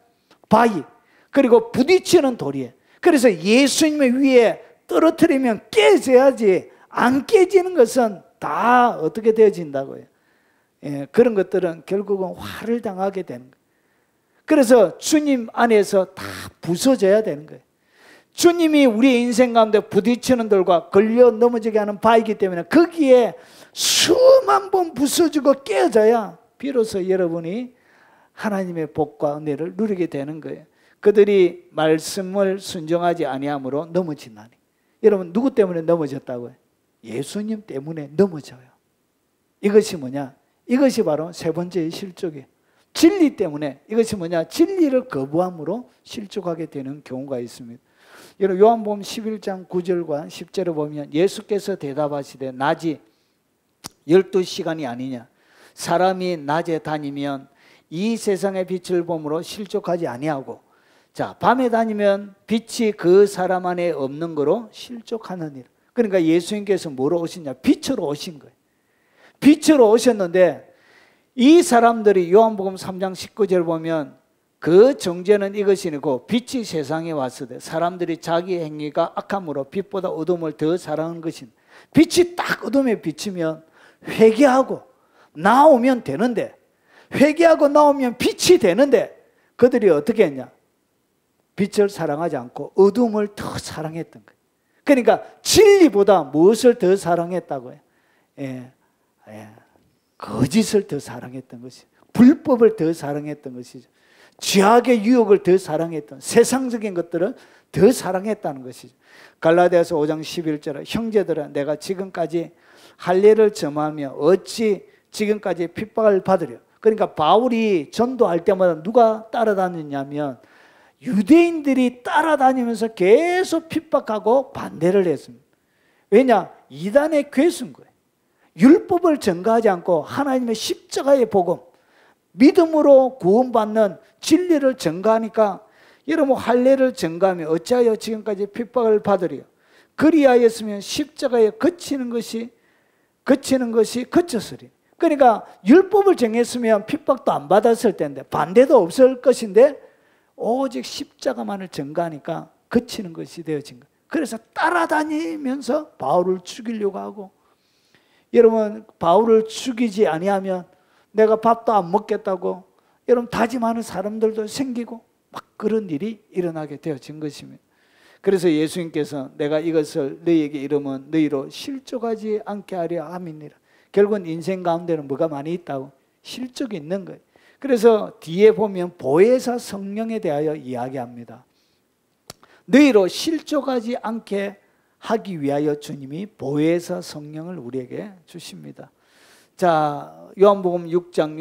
바위, 그리고 부딪히는 돌이에요. 그래서 예수님의 위에 떨어뜨리면 깨져야지, 안 깨지는 것은 다 어떻게 되어진다고요? 그런 것들은 결국은 화를 당하게 되는 거예요. 그래서 주님 안에서 다 부서져야 되는 거예요. 주님이 우리 인생 가운데 부딪히는 돌과 걸려 넘어지게 하는 바이기 때문에 거기에 수만 번 부서지고 깨져야 비로소 여러분이 하나님의 복과 은혜를 누리게 되는 거예요. 그들이 말씀을 순종하지 아니함으로 넘어지나니. 여러분, 누구 때문에 넘어졌다고요? 예수님 때문에 넘어져요. 이것이 뭐냐? 이것이 바로 세 번째의 실족이에요. 진리 때문에. 이것이 뭐냐? 진리를 거부함으로 실족하게 되는 경우가 있습니다. 여러분, 요한복음 11장 9절과 10절을 보면 예수께서 대답하시되 낮이 12시간이 아니냐? 사람이 낮에 다니면 이 세상의 빛을 보므로 실족하지 아니하고 자, 밤에 다니면 빛이 그 사람 안에 없는 거로 실족하느니라. 그러니까 예수님께서 뭐로 오셨냐? 빛으로 오신 거예요. 빛으로 오셨는데 이 사람들이 요한복음 3장 19절 보면 그 정죄는 이것이고 빛이 세상에 왔으되 사람들이 자기 행위가 악함으로 빛보다 어둠을 더 사랑하는 것이니 빛이 딱 어둠에 비치면 회개하고 나오면 되는데 회개하고 나오면 빛이 되는데 그들이 어떻게 했냐? 빛을 사랑하지 않고 어둠을 더 사랑했던 거예요. 그러니까 진리보다 무엇을 더 사랑했다고요? 거짓을 더 사랑했던 것이죠. 불법을 더 사랑했던 것이죠. 죄악의 유혹을 더 사랑했던, 세상적인 것들을 더 사랑했다는 것이죠. 갈라디아서 5장 11절에 형제들아 내가 지금까지 할례를 점하며 어찌 지금까지 핍박을 받으려. 그러니까 바울이 전도할 때마다 누가 따라다녔냐면 유대인들이 따라다니면서 계속 핍박하고 반대를 했습니다. 왜냐? 이단의 괴수인 거예요. 율법을 전가하지 않고 하나님의 십자가의 복음, 믿음으로 구원받는 진리를 전가하니까 여러분 할례를 전가하며 어찌하여 지금까지 핍박을 받으리요? 그리하였으면 십자가에 그치는 것이 그쳤으리. 그러니까 율법을 정했으면 핍박도 안 받았을 텐데 반대도 없을 것인데 오직 십자가만을 전가하니까 그치는 것이 되어진 거예요. 그래서 따라다니면서 바울을 죽이려고 하고, 여러분 바울을 죽이지 아니하면 내가 밥도 안 먹겠다고 여러분 다짐하는 사람들도 생기고 막 그런 일이 일어나게 되어진 것입니다. 그래서 예수님께서 내가 이것을 너희에게 이르면 너희로 실족하지 않게 하려 함이니라. 결국은 인생 가운데는 뭐가 많이 있다고? 실족이 있는 거예요. 그래서 뒤에 보면 보혜사 성령에 대하여 이야기합니다. 너희로 실족하지 않게 하기 위하여 주님이 보혜사 성령을 우리에게 주십니다. 자, 요한복음 6장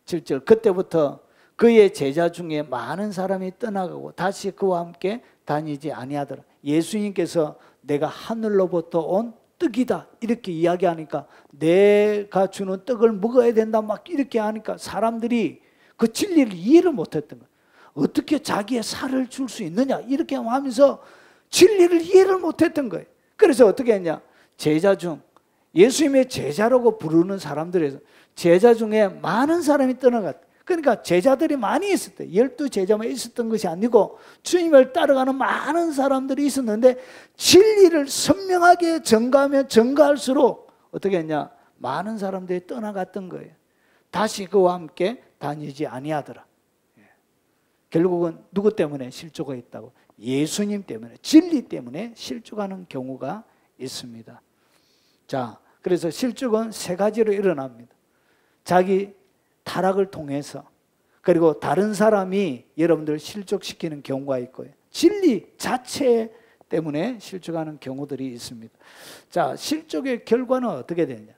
67절 그때부터 그의 제자 중에 많은 사람이 떠나가고 다시 그와 함께 다니지 아니하더라. 예수님께서 내가 하늘로부터 온 떡이다 이렇게 이야기하니까 내가 주는 떡을 먹어야 된다 막 이렇게 하니까 사람들이 그 진리를 이해를 못했던 거예요. 어떻게 자기의 살을 줄 수 있느냐 이렇게 하면서 진리를 이해를 못했던 거예요. 그래서 어떻게 했냐? 제자 중 예수님의 제자라고 부르는 사람들에서 제자 중에 많은 사람이 떠나갔다. 그러니까 제자들이 많이 있었대. 12제자만 있었던 것이 아니고 주님을 따라가는 많은 사람들이 있었는데 진리를 선명하게 전가하면 전가할수록 어떻게 했냐? 많은 사람들이 떠나갔던 거예요. 다시 그와 함께 다니지 아니하더라. 결국은 누구 때문에 실족가 있다고? 예수님 때문에, 진리 때문에 실족하는 경우가 있습니다. 자, 그래서 실족은 세 가지로 일어납니다. 자기 타락을 통해서, 그리고 다른 사람이 여러분들 실족시키는 경우가 있고요. 진리 자체 때문에 실족하는 경우들이 있습니다. 자, 실족의 결과는 어떻게 되느냐?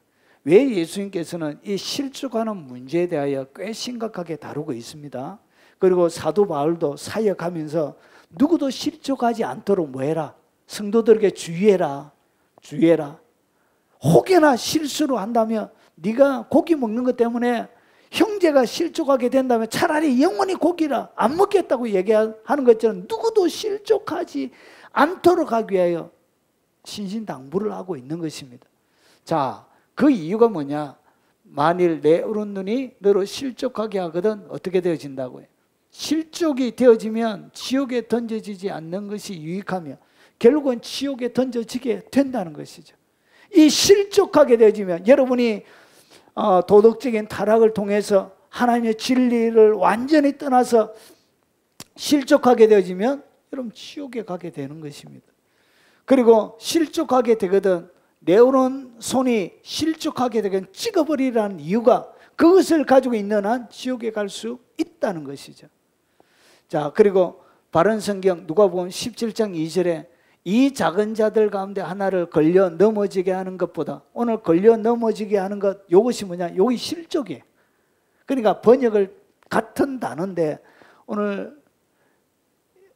왜 예수님께서는 이 실족하는 문제에 대하여 꽤 심각하게 다루고 있습니다. 그리고 사도 바울도 사역하면서 누구도 실족하지 않도록 뭐해라? 성도들에게 주의해라. 주의해라. 혹여나 실수로 한다면 네가 고기 먹는 것 때문에 형제가 실족하게 된다면 차라리 영원히 고기라 안 먹겠다고 얘기하는 것처럼 누구도 실족하지 않도록 하기 위하여 신신당부를 하고 있는 것입니다. 자, 그 이유가 뭐냐? 만일 내 어른 눈이 너로 실족하게 하거든 어떻게 되어진다고요? 실족이 되어지면 지옥에 던져지지 않는 것이 유익하며 결국은 지옥에 던져지게 된다는 것이죠. 이 실족하게 되어지면 여러분이 도덕적인 타락을 통해서 하나님의 진리를 완전히 떠나서 실족하게 되어지면 여러분 지옥에 가게 되는 것입니다. 그리고 실족하게 되거든 내 오른손이 실족하게 되건 찍어버리라는 이유가 그것을 가지고 있는 한 지옥에 갈 수 있다는 것이죠. 자, 그리고 바른 성경 누가복음 17장 2절에 이 작은 자들 가운데 하나를 걸려 넘어지게 하는 것보다 오늘 걸려 넘어지게 하는 것 이것이 뭐냐? 이게 실족이에요. 그러니까 번역을 같은 단어인데 오늘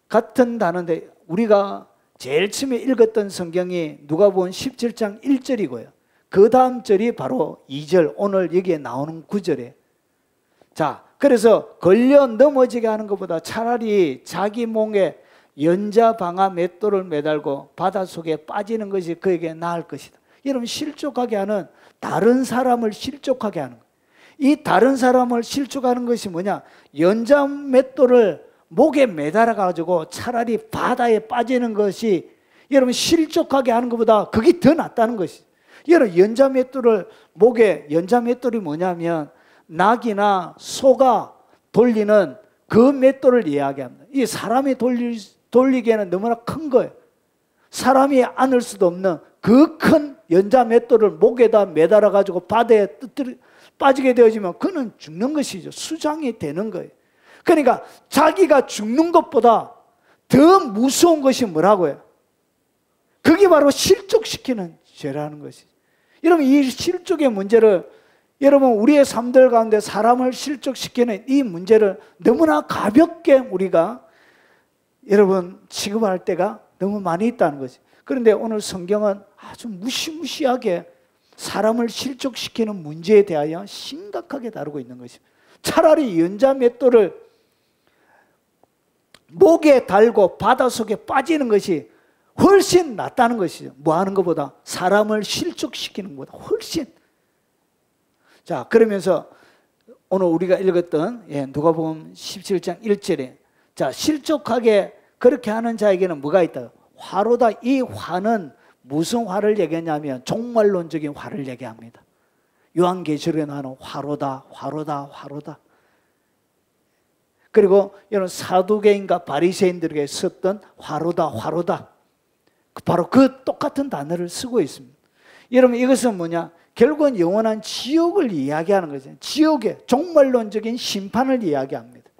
같은 단어인데 우리가 제일 처음에 읽었던 성경이 누가복음 17장 1절이고요. 그 다음 절이 바로 2절 오늘 여기에 나오는 9절이에요. 자, 그래서 걸려 넘어지게 하는 것보다 차라리 자기 몸에 연자방아 맷돌을 매달고 바닷속에 빠지는 것이 그에게 나을 것이다. 여러분, 실족하게 하는 다른 사람을 실족하게 하는 거예요. 이 다른 사람을 실족하는 것이 뭐냐? 연자 맷돌을 목에 매달아 가지고 차라리 바다에 빠지는 것이 여러분 실족하게 하는 것보다 그게 더 낫다는 것이죠. 여러분, 연자 맷돌을 목에, 연자 맷돌이 뭐냐면 낙이나 소가 돌리는 그 맷돌을 이야기합니다. 이 사람이 돌리기에는 너무나 큰 거예요. 사람이 안을 수도 없는 그 큰 연자 맷돌을 목에다 매달아 가지고 바다에 빠지게 되어지면 그는 죽는 것이죠. 수장이 되는 거예요. 그러니까 자기가 죽는 것보다 더 무서운 것이 뭐라고요? 그게 바로 실족시키는 죄라는 것이죠. 여러분, 이 실족의 문제를, 여러분, 우리의 삶들 가운데 사람을 실족시키는 이 문제를 너무나 가볍게 우리가 여러분 취급할 때가 너무 많이 있다는 거죠. 그런데 오늘 성경은 아주 무시무시하게 사람을 실족시키는 문제에 대하여 심각하게 다루고 있는 것이죠. 차라리 연자 맷돌을 목에 달고 바닷속에 빠지는 것이 훨씬 낫다는 것이죠. 뭐 하는 것보다, 사람을 실족시키는 것보다 훨씬. 자, 그러면서 오늘 우리가 읽었던 누가복음 17장 1절에 자, 실족하게 그렇게 하는 자에게는 뭐가 있다? 화로다. 이 화는 무슨 화를 얘기하냐면 종말론적인 화를 얘기합니다. 요한계시록에 나오는 화로다, 화로다, 화로다. 그리고 이런 사두개인과 바리새인들에게 썼던 화로다, 화로다. 바로 그 똑같은 단어를 쓰고 있습니다. 여러분, 이것은 뭐냐? 결국은 영원한 지옥을 이야기하는 거죠. 지옥의 종말론적인 심판을 이야기합니다.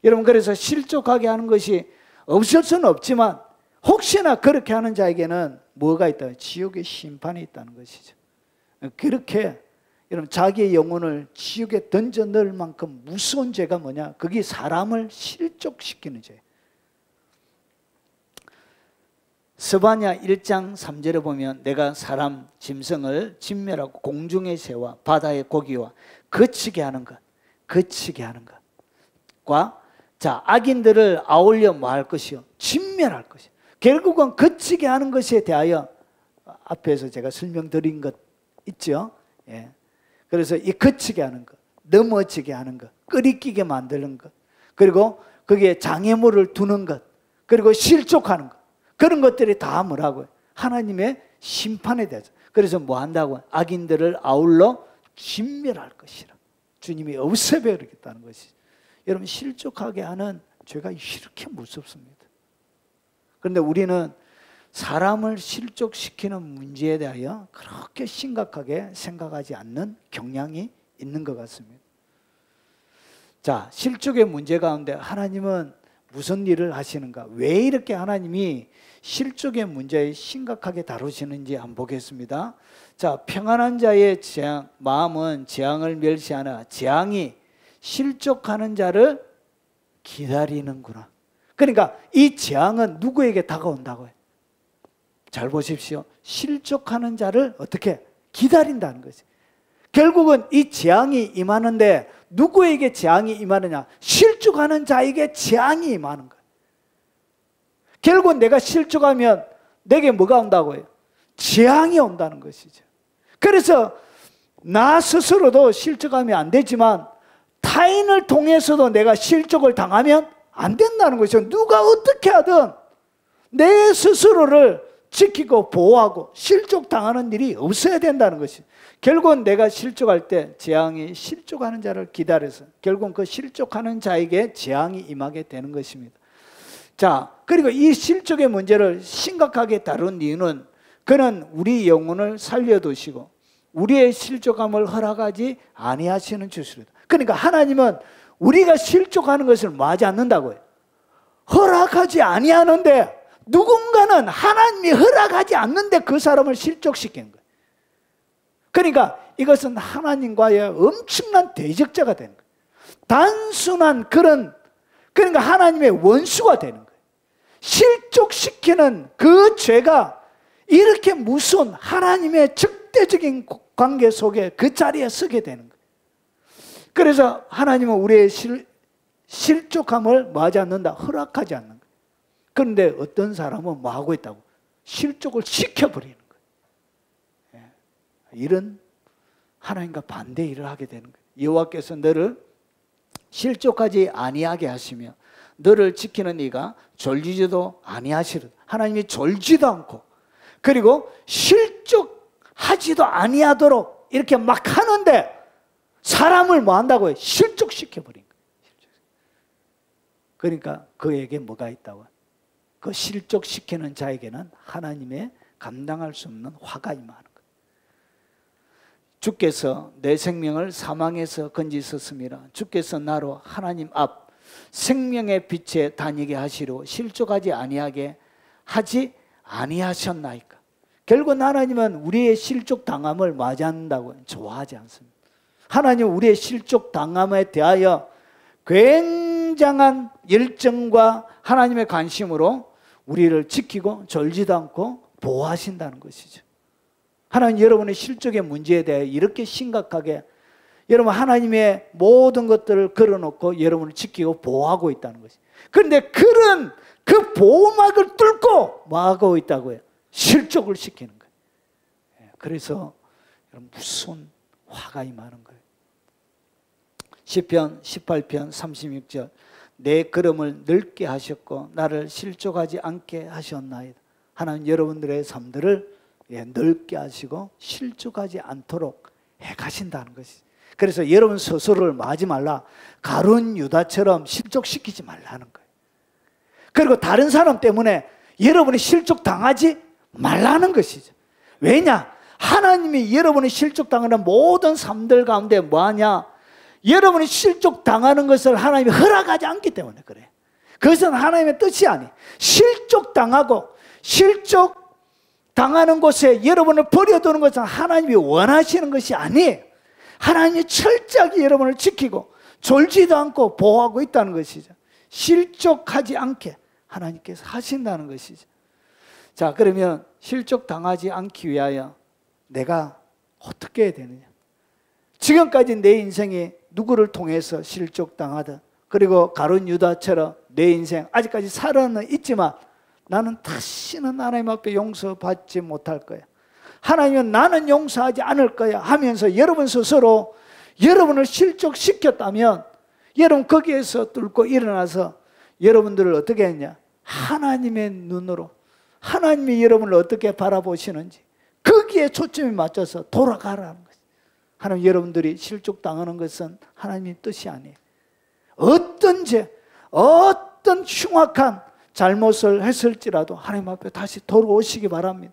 여러분, 그래서 실족하게 하는 것이 없을 수는 없지만 혹시나 그렇게 하는 자에게는 뭐가 있다? 지옥의 심판이 있다는 것이죠. 그렇게 여러분, 자기의 영혼을 지옥에 던져 넣을 만큼 무서운 죄가 뭐냐? 그게 사람을 실족시키는 죄. 스바냐 1장 3절에 보면 내가 사람 짐승을 진멸하고 공중의 새와 바다의 고기와 거치게 하는 것, 거치게 하는 것과 자, 악인들을 아울려 뭐 할 것이요? 진멸할 것이요. 결국은 거치게 하는 것에 대하여 앞에서 제가 설명드린 것 있죠. 예. 그래서 이 거치게 하는 것, 넘어지게 하는 것, 끓이끼게 만드는 것, 그리고 거기에 장애물을 두는 것, 그리고 실족하는 것, 그런 것들이 다 뭐라고요? 하나님의 심판에 대해서. 그래서 뭐 한다고? 악인들을 아울러 진멸할 것이라. 주님이 없애버리겠다는 것이죠. 여러분, 실족하게 하는 죄가 이렇게 무섭습니다. 그런데 우리는 사람을 실족시키는 문제에 대하여 그렇게 심각하게 생각하지 않는 경향이 있는 것 같습니다. 자, 실족의 문제 가운데 하나님은 무슨 일을 하시는가? 왜 이렇게 하나님이 실족의 문제에 심각하게 다루시는지 한번 보겠습니다. 자, 평안한 자의 재앙, 마음은 재앙을 멸시하나 재앙이 실족하는 자를 기다리는구나. 그러니까 이 재앙은 누구에게 다가온다고요? 잘 보십시오. 실족하는 자를 어떻게 기다린다는 거지. 결국은 이 재앙이 임하는데 누구에게 재앙이 임하느냐? 실족하는 자에게 재앙이 임하는 거예요. 결국은 내가 실족하면 내게 뭐가 온다고요? 재앙이 온다는 것이죠. 그래서 나 스스로도 실족하면 안 되지만 타인을 통해서도 내가 실족을 당하면 안 된다는 것이죠. 누가 어떻게 하든 내 스스로를 지키고 보호하고 실족당하는 일이 없어야 된다는 것이죠. 결국은 내가 실족할 때 재앙이 실족하는 자를 기다려서 결국은 그 실족하는 자에게 재앙이 임하게 되는 것입니다. 자, 그리고 이 실족의 문제를 심각하게 다룬 이유는 그는 우리 영혼을 살려두시고 우리의 실족함을 허락하지 아니하시는 주시로다. 그러니까 하나님은 우리가 실족하는 것을 뭐하지 않는다고요? 허락하지 아니하는데 누군가는 하나님이 허락하지 않는데 그 사람을 실족시키는 거예요. 그러니까 이것은 하나님과의 엄청난 대적자가 되는 거예요. 단순한 그러니까 하나님의 원수가 되는 거예요. 실족시키는 그 죄가 이렇게 무서운 하나님의 적대적인 관계 속에 그 자리에 서게 되는 거예요. 그래서 하나님은 우리의 실족함을 뭐하지 않는다? 허락하지 않는 거예요. 그런데 어떤 사람은 뭐 하고 있다고? 실족을 시켜버리는 거예요. 이런 하나님과 반대 일을 하게 되는 거예요. 여호와께서 너를 실족하지 아니하게 하시며 너를 지키는 이가 졸지도 아니하시리라. 하나님이 졸지도 않고 그리고 실족하지도 아니하도록 이렇게 막 하는데 사람을 뭐 한다고요? 실족시켜버린 거예요. 그러니까 그에게 뭐가 있다고? 그 실족시키는 자에게는 하나님의 감당할 수 없는 화가 임하는 거예요. 주께서 내 생명을 사망에서 건지셨습니다. 주께서 나로 하나님 앞 생명의 빛에 다니게 하시려 실족하지 아니하게 하지 아니하셨나이까. 결국 하나님은 우리의 실족당함을 맞이한다고 좋아하지 않습니다. 하나님은 우리의 실족당함에 대하여 굉장한 열정과 하나님의 관심으로 우리를 지키고 졸지도 않고 보호하신다는 것이죠. 하나님 여러분의 실족의 문제에 대해 이렇게 심각하게 여러분 하나님의 모든 것들을 걸어놓고 여러분을 지키고 보호하고 있다는 것이죠. 그런데 그런 그 보호막을 뚫고 뭐하고 있다고요? 실족을 시키는 거예요. 그래서 여러분 무슨 화가 임하는 거예요. 시편 18편 36절 내 걸음을 넓게 하셨고 나를 실족하지 않게 하셨나이다. 하나님 여러분들의 삶들을 넓게 하시고 실족하지 않도록 해가신다는 것이죠. 그래서 여러분 스스로를 마지 말라. 가룟 유다처럼 실족시키지 말라는 거예요. 그리고 다른 사람 때문에 여러분이 실족당하지 말라는 것이죠. 왜냐? 하나님이 여러분이 실족당하는 모든 삶들 가운데 뭐하냐? 여러분이 실족당하는 것을 하나님이 허락하지 않기 때문에 그래요. 그것은 하나님의 뜻이 아니에요. 실족당하고 실족당하는 곳에 여러분을 버려두는 것은 하나님이 원하시는 것이 아니에요. 하나님이 철저하게 여러분을 지키고 졸지도 않고 보호하고 있다는 것이죠. 실족하지 않게 하나님께서 하신다는 것이죠. 자, 그러면 실족당하지 않기 위하여 내가 어떻게 해야 되느냐? 지금까지 내 인생이 누구를 통해서 실족당하든 그리고 가룟 유다처럼 내 인생 아직까지 살아는 있지만 나는 다시는 하나님 앞에 용서받지 못할 거야. 하나님은 나는 용서하지 않을 거야 하면서 여러분 스스로 여러분을 실족시켰다면 여러분 거기에서 뚫고 일어나서 여러분들을 어떻게 했냐? 하나님의 눈으로 하나님이 여러분을 어떻게 바라보시는지 거기에 초점이 맞춰서 돌아가라는 거예요. 하나님 여러분들이 실족당하는 것은 하나님의 뜻이 아니에요. 어떤 죄, 어떤 흉악한 잘못을 했을지라도 하나님 앞에 다시 돌아오시기 바랍니다.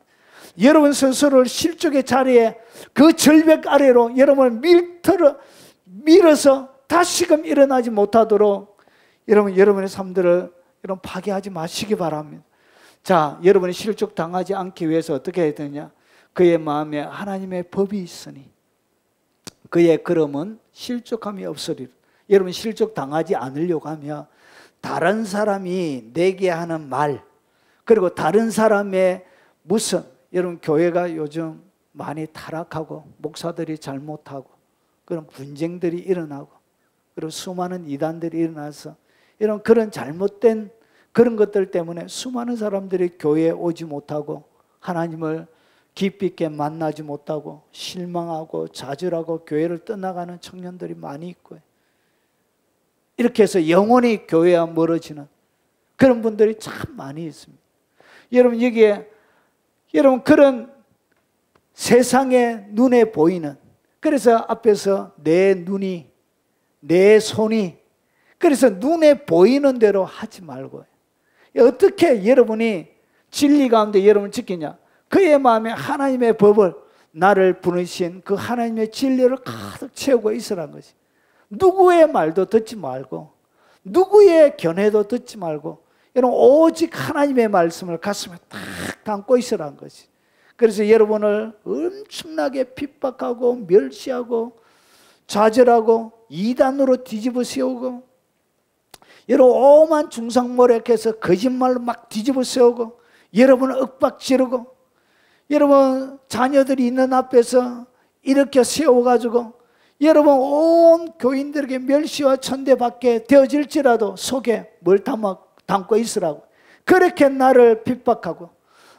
여러분 스스로를 실족의 자리에 그 절벽 아래로 여러분을 밀어서 다시금 일어나지 못하도록 여러분의 삶들을 여러분 파괴하지 마시기 바랍니다. 자, 여러분이 실족당하지 않기 위해서 어떻게 해야 되냐? 그의 마음에 하나님의 법이 있으니 그의 걸음은 실족함이 없으리라. 여러분 실족당하지 않으려고 하면 다른 사람이 내게 하는 말 그리고 다른 사람의 무슨 여러분 교회가 요즘 많이 타락하고 목사들이 잘못하고 그런 분쟁들이 일어나고 그리고 수많은 이단들이 일어나서 이런 그런 잘못된 그런 것들 때문에 수많은 사람들이 교회에 오지 못하고 하나님을 깊이 있게 만나지 못하고 실망하고 좌절하고 교회를 떠나가는 청년들이 많이 있고요. 이렇게 해서 영원히 교회와 멀어지는 그런 분들이 참 많이 있습니다. 여러분 여기에 여러분 그런 세상의 눈에 보이는 그래서 앞에서 내 눈이 내 손이 그래서 눈에 보이는 대로 하지 말고 어떻게 여러분이 진리 가운데 여러분을 지키냐? 그의 마음에 하나님의 법을 나를 부르신 그 하나님의 진리를 가득 채우고 있으라는 것이 누구의 말도 듣지 말고 누구의 견해도 듣지 말고 여러분 오직 하나님의 말씀을 가슴에 딱 담고 있으라는 것이 그래서 여러분을 엄청나게 핍박하고 멸시하고 좌절하고 이단으로 뒤집어 세우고 여러분 오만 중상모략해서 거짓말로 막 뒤집어 세우고 여러분을 윽박 지르고 여러분 자녀들이 있는 앞에서 이렇게 세워가지고 여러분 온 교인들에게 멸시와 천대받게 되어질지라도 속에 뭘 담고 있으라고. 그렇게 나를 핍박하고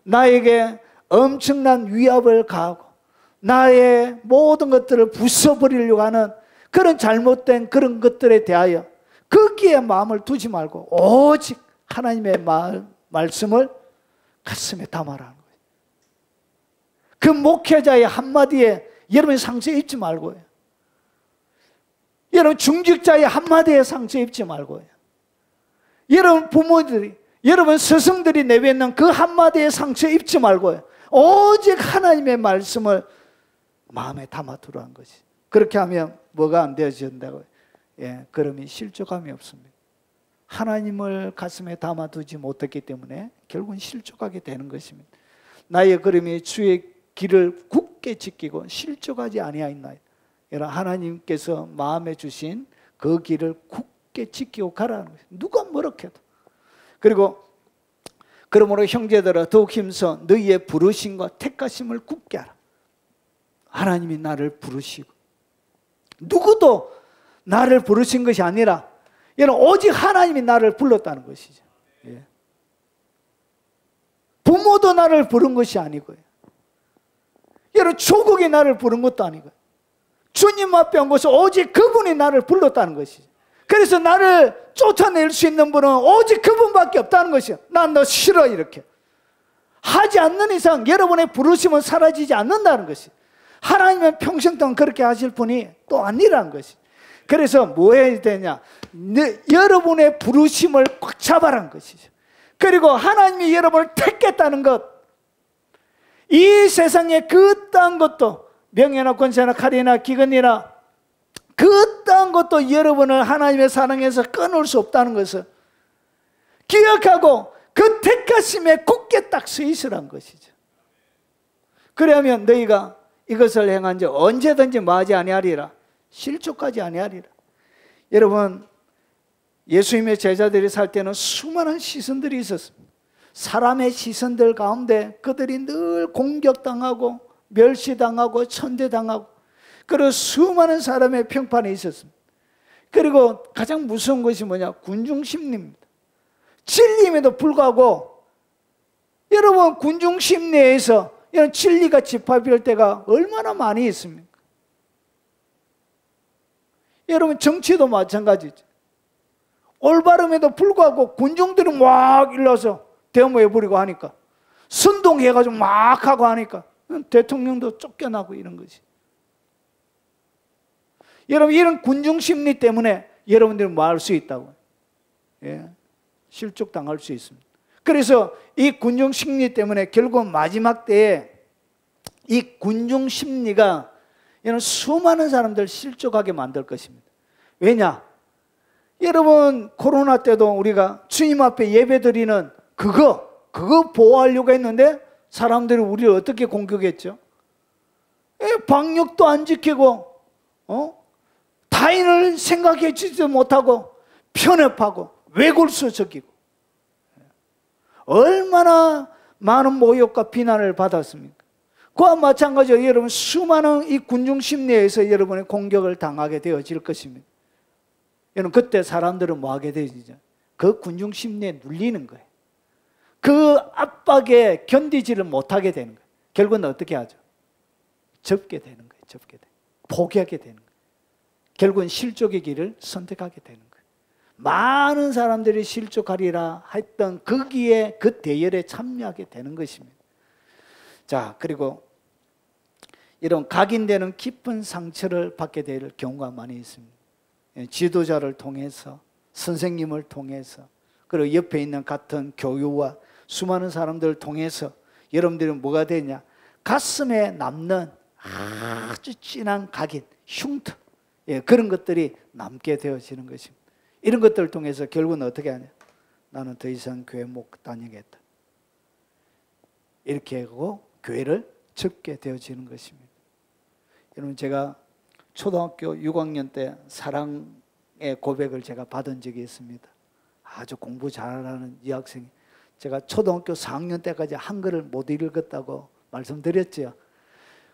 나에게 엄청난 위압을 가하고 나의 모든 것들을 부숴버리려고 하는 그런 잘못된 그런 것들에 대하여 거기에 마음을 두지 말고 오직 하나님의 말씀을 가슴에 담아라는 거예요. 그 목회자의 한마디에 여러분이 상처 입지 말고요. 여러분 중직자의 한마디에 상처 입지 말고요. 여러분 부모들이, 여러분 스승들이 내뱉는 그 한마디에 상처 입지 말고요. 오직 하나님의 말씀을 마음에 담아두라는 것이. 그렇게 하면 뭐가 안 되어진다고요? 예, 그러면 실족함이 없습니다. 하나님을 가슴에 담아두지 못했기 때문에 결국은 실족하게 되는 것입니다. 나의 걸음이 주의 길을 굳게 지키고 실족하지 아니하였나이다. 여러분 하나님께서 마음에 주신 그 길을 굳게 지키고 가라는 거예요. 누가 뭐라 해도. 그리고 그러므로 형제들아 더욱 힘써 너희의 부르심과 택하심을 굳게 하라. 하나님이 나를 부르시고 누구도 나를 부르신 것이 아니라 여러분 오직 하나님이 나를 불렀다는 것이죠. 예. 부모도 나를 부른 것이 아니고요. 여러분 조국이 나를 부른 것도 아니고요. 주님 앞에 온 것은 오직 그분이 나를 불렀다는 것이죠. 그래서 나를 쫓아낼 수 있는 분은 오직 그분밖에 없다는 것이요. 난 너 싫어 이렇게 하지 않는 이상 여러분의 부르심은 사라지지 않는다는 것이. 하나님은 평생 동안 그렇게 하실 분이 또 아니라는 것이. 그래서 뭐 해야 되냐? 여러분의 부르심을 꽉 잡아라는 것이죠. 그리고 하나님이 여러분을 택했다는 것, 이 세상에 그딴 것도 명예나 권세나 칼이나 기근이나 그딴 것도 여러분을 하나님의 사랑에서 끊을 수 없다는 것을 기억하고 그 택하심에 굳게 딱 서 있으라는 것이죠. 그러면 너희가 이것을 행한 지 언제든지 뭐하지 아니하리라. 실족하지 아니하리라. 여러분 예수님의 제자들이 살 때는 수많은 시선들이 있었습니다. 사람의 시선들 가운데 그들이 늘 공격당하고 멸시당하고 천대당하고 그리고 수많은 사람의 평판이 있었습니다. 그리고 가장 무서운 것이 뭐냐? 군중심리입니다. 진리임에도 불구하고 여러분 군중심리에서 이런 진리가 집합할 때가 얼마나 많이 있습니까? 여러분 정치도 마찬가지죠. 올바름에도 불구하고 군중들이 막 일러서 데모해버리고 하니까 선동해가지고 막 하고 하니까 대통령도 쫓겨나고 이런 것이. 여러분 이런 군중심리 때문에 여러분들은 뭐 할 수 있다고요? 예, 실족당할 수 있습니다. 그래서 이 군중심리 때문에 결국 마지막 때에 이 군중심리가 이런 수많은 사람들 실족하게 만들 것입니다. 왜냐? 여러분 코로나 때도 우리가 주님 앞에 예배드리는 그거 보호하려고 했는데 사람들이 우리를 어떻게 공격했죠? 방역도 안 지키고 타인을 생각해 주지도 못하고 편협하고 외골수적이고 얼마나 많은 모욕과 비난을 받았습니까? 그와 마찬가지로 여러분 수많은 이 군중심리에서 여러분의 공격을 당하게 되어질 것입니다. 여러분 그때 사람들은 뭐 하게 되죠? 그 군중심리에 눌리는 거예요. 그 압박에 견디지를 못하게 되는 거예요. 결국은 어떻게 하죠? 접게 되는 거예요. 접게 돼. 포기하게 되는 거예요. 결국은 실족의 길을 선택하게 되는 거예요. 많은 사람들이 실족하리라 했던 거기에 그 대열에 참여하게 되는 것입니다. 자, 그리고 이런 각인되는 깊은 상처를 받게 될 경우가 많이 있습니다. 지도자를 통해서, 선생님을 통해서, 그리고 옆에 있는 같은 교유와 수많은 사람들을 통해서 여러분들은 뭐가 되냐? 가슴에 남는 아주 진한 각인, 흉터, 그런 것들이 남게 되어지는 것입니다. 이런 것들을 통해서 결국은 어떻게 하냐? 나는 더 이상 교회 못 다니겠다. 이렇게 하고 교회를 접게 되어지는 것입니다. 여러분 제가 초등학교 6학년 때 사랑의 고백을 제가 받은 적이 있습니다. 아주 공부 잘하는 이 학생이, 제가 초등학교 4학년 때까지 한글을 못 읽었다고 말씀드렸죠.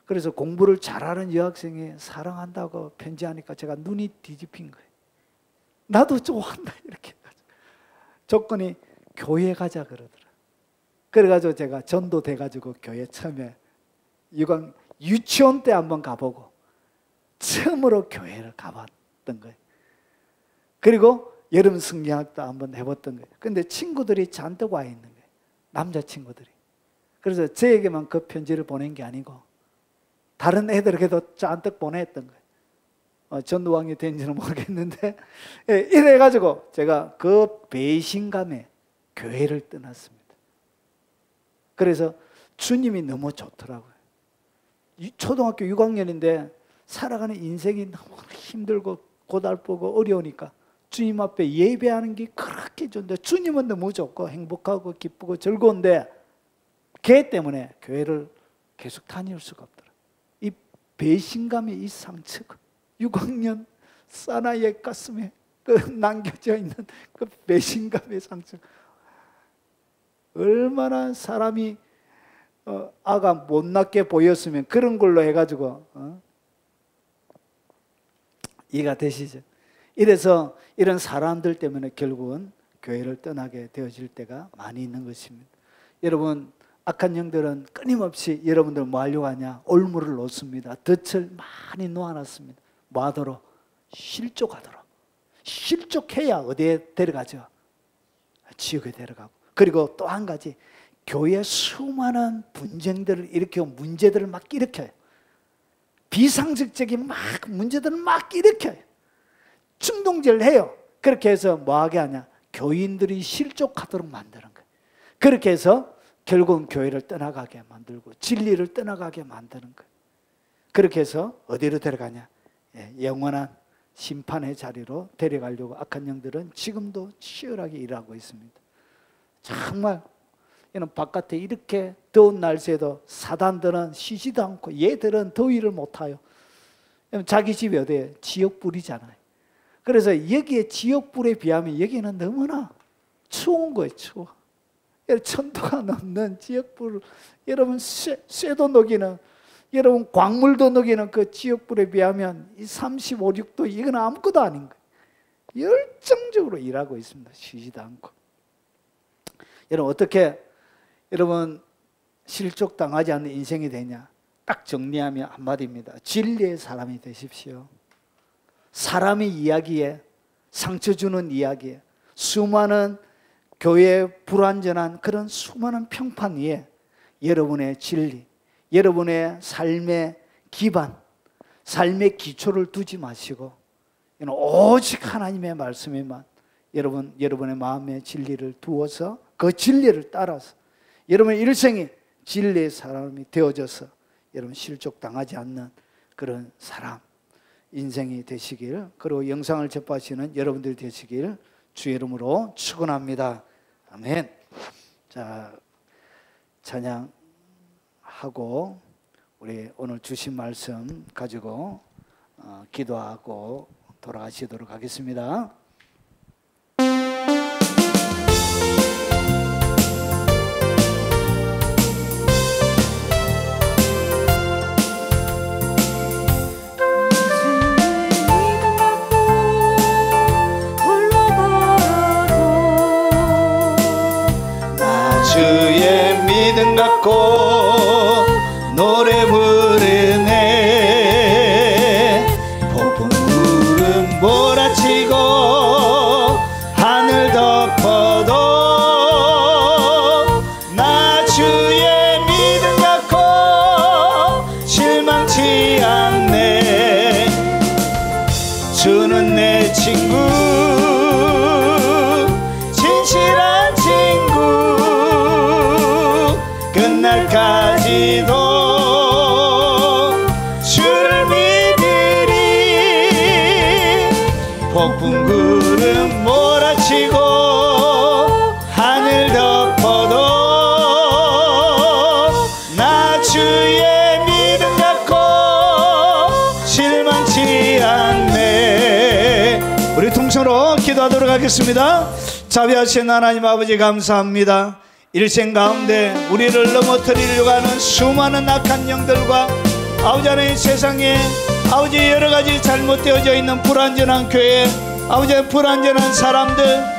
그래서 공부를 잘하는 여학생이 사랑한다고 편지하니까 제가 눈이 뒤집힌 거예요. 나도 좋아한다 이렇게. 조건이 교회 가자 그러더라. 그래가지고 제가 전도돼가지고 교회 처음에 유치원 때 한번 가보고 처음으로 교회를 가봤던 거예요. 그리고 여름 성경학도 한번 해봤던 거예요. 근데 친구들이 잔뜩 와 있는 거예요. 남자친구들이. 그래서 저에게만 그 편지를 보낸 게 아니고 다른 애들에게도 잔뜩 보냈던 거예요. 전도왕이 된지는 모르겠는데 이래가지고 제가 그 배신감에 교회를 떠났습니다. 그래서 주님이 너무 좋더라고요. 초등학교 6학년인데 살아가는 인생이 너무 힘들고 고달프고 어려우니까 주님 앞에 예배하는 게 그렇게 좋은데 주님은 너무 좋고 행복하고 기쁘고 즐거운데 걔 때문에 교회를 계속 다닐 수가 없더라. 이 배신감의 이 상처가 6학년 사나이의 가슴에 그 남겨져 있는 그 배신감의 상처, 얼마나 사람이 아가 못났게 보였으면 그런 걸로 해가지고 이해가 되시죠? 이래서 이런 사람들 때문에 결국은 교회를 떠나게 되어질 때가 많이 있는 것입니다. 여러분, 악한 영들은 끊임없이 여러분들 뭐 하려고 하냐? 올무를 놓습니다. 덫을 많이 놓아놨습니다. 뭐 하도록? 실족하도록. 실족해야 어디에 데려가죠? 지옥에 데려가고. 그리고 또 한 가지, 교회 수많은 분쟁들을 일으키고 문제들을 막 일으켜요. 비상식적인 막 문제들을 막 일으켜요. 충동질을 해요. 그렇게 해서 뭐 하게 하냐? 교인들이 실족하도록 만드는 거예요. 그렇게 해서 결국은 교회를 떠나가게 만들고 진리를 떠나가게 만드는 거예요. 그렇게 해서 어디로 데려가냐? 영원한 심판의 자리로 데려가려고 악한 영들은 지금도 치열하게 일하고 있습니다. 정말 이는 바깥에 이렇게 더운 날씨에도 사단들은 쉬지도 않고 얘들은 더위를 못 타요. 자기 집이 어디에? 지역불이잖아요. 그래서 여기에 지역불에 비하면 여기는 너무나 추운 거예요. 추워. 천도가 넘는 지역불, 여러분 쇠도 녹이는, 여러분 광물도 녹이는 그 지역불에 비하면 이 35, 6도 이건 아무것도 아닌 거예요. 열정적으로 일하고 있습니다. 쉬지도 않고. 여러분 어떻게 여러분 실족당하지 않는 인생이 되냐? 딱 정리하면 한마디입니다. 진리의 사람이 되십시오. 사람의 이야기에, 상처 주는 이야기에, 수많은 교회의 불완전한 그런 수많은 평판 위에 여러분의 진리, 여러분의 삶의 기반, 삶의 기초를 두지 마시고 오직 하나님의 말씀에만 여러분의 마음의 진리를 두어서 그 진리를 따라서 여러분의 일생이 진리의 사람이 되어져서 여러분 실족당하지 않는 그런 사람, 인생이 되시길, 그리고 영상을 접하시는 여러분들이 되시길 주의 이름으로 축원합니다. 아멘. 자, 찬양하고 우리 오늘 주신 말씀 가지고 기도하고 돌아가시도록 하겠습니다. 주의 믿음 갖고 노래 부르네. 폭풍 구름 몰아치고 하늘 덮어도 나 주의 믿음 갖고 실망치 않네. 주는 내 친구, 진실한 친구, 끝날까지도 주를 믿으리. 폭풍 구름 몰아치고 하늘 덮어도 나 주의 믿음 갖고 실망치 않네. 우리 통성으로 기도하도록 하겠습니다. 자비하신 하나님 아버지, 감사합니다. 일생 가운데 우리를 넘어뜨리려고 하는 수많은 악한 영들과 아버지 하나님, 세상에 아버지 여러가지 잘못되어져 있는 불완전한 교회, 아버지 불완전한 사람들,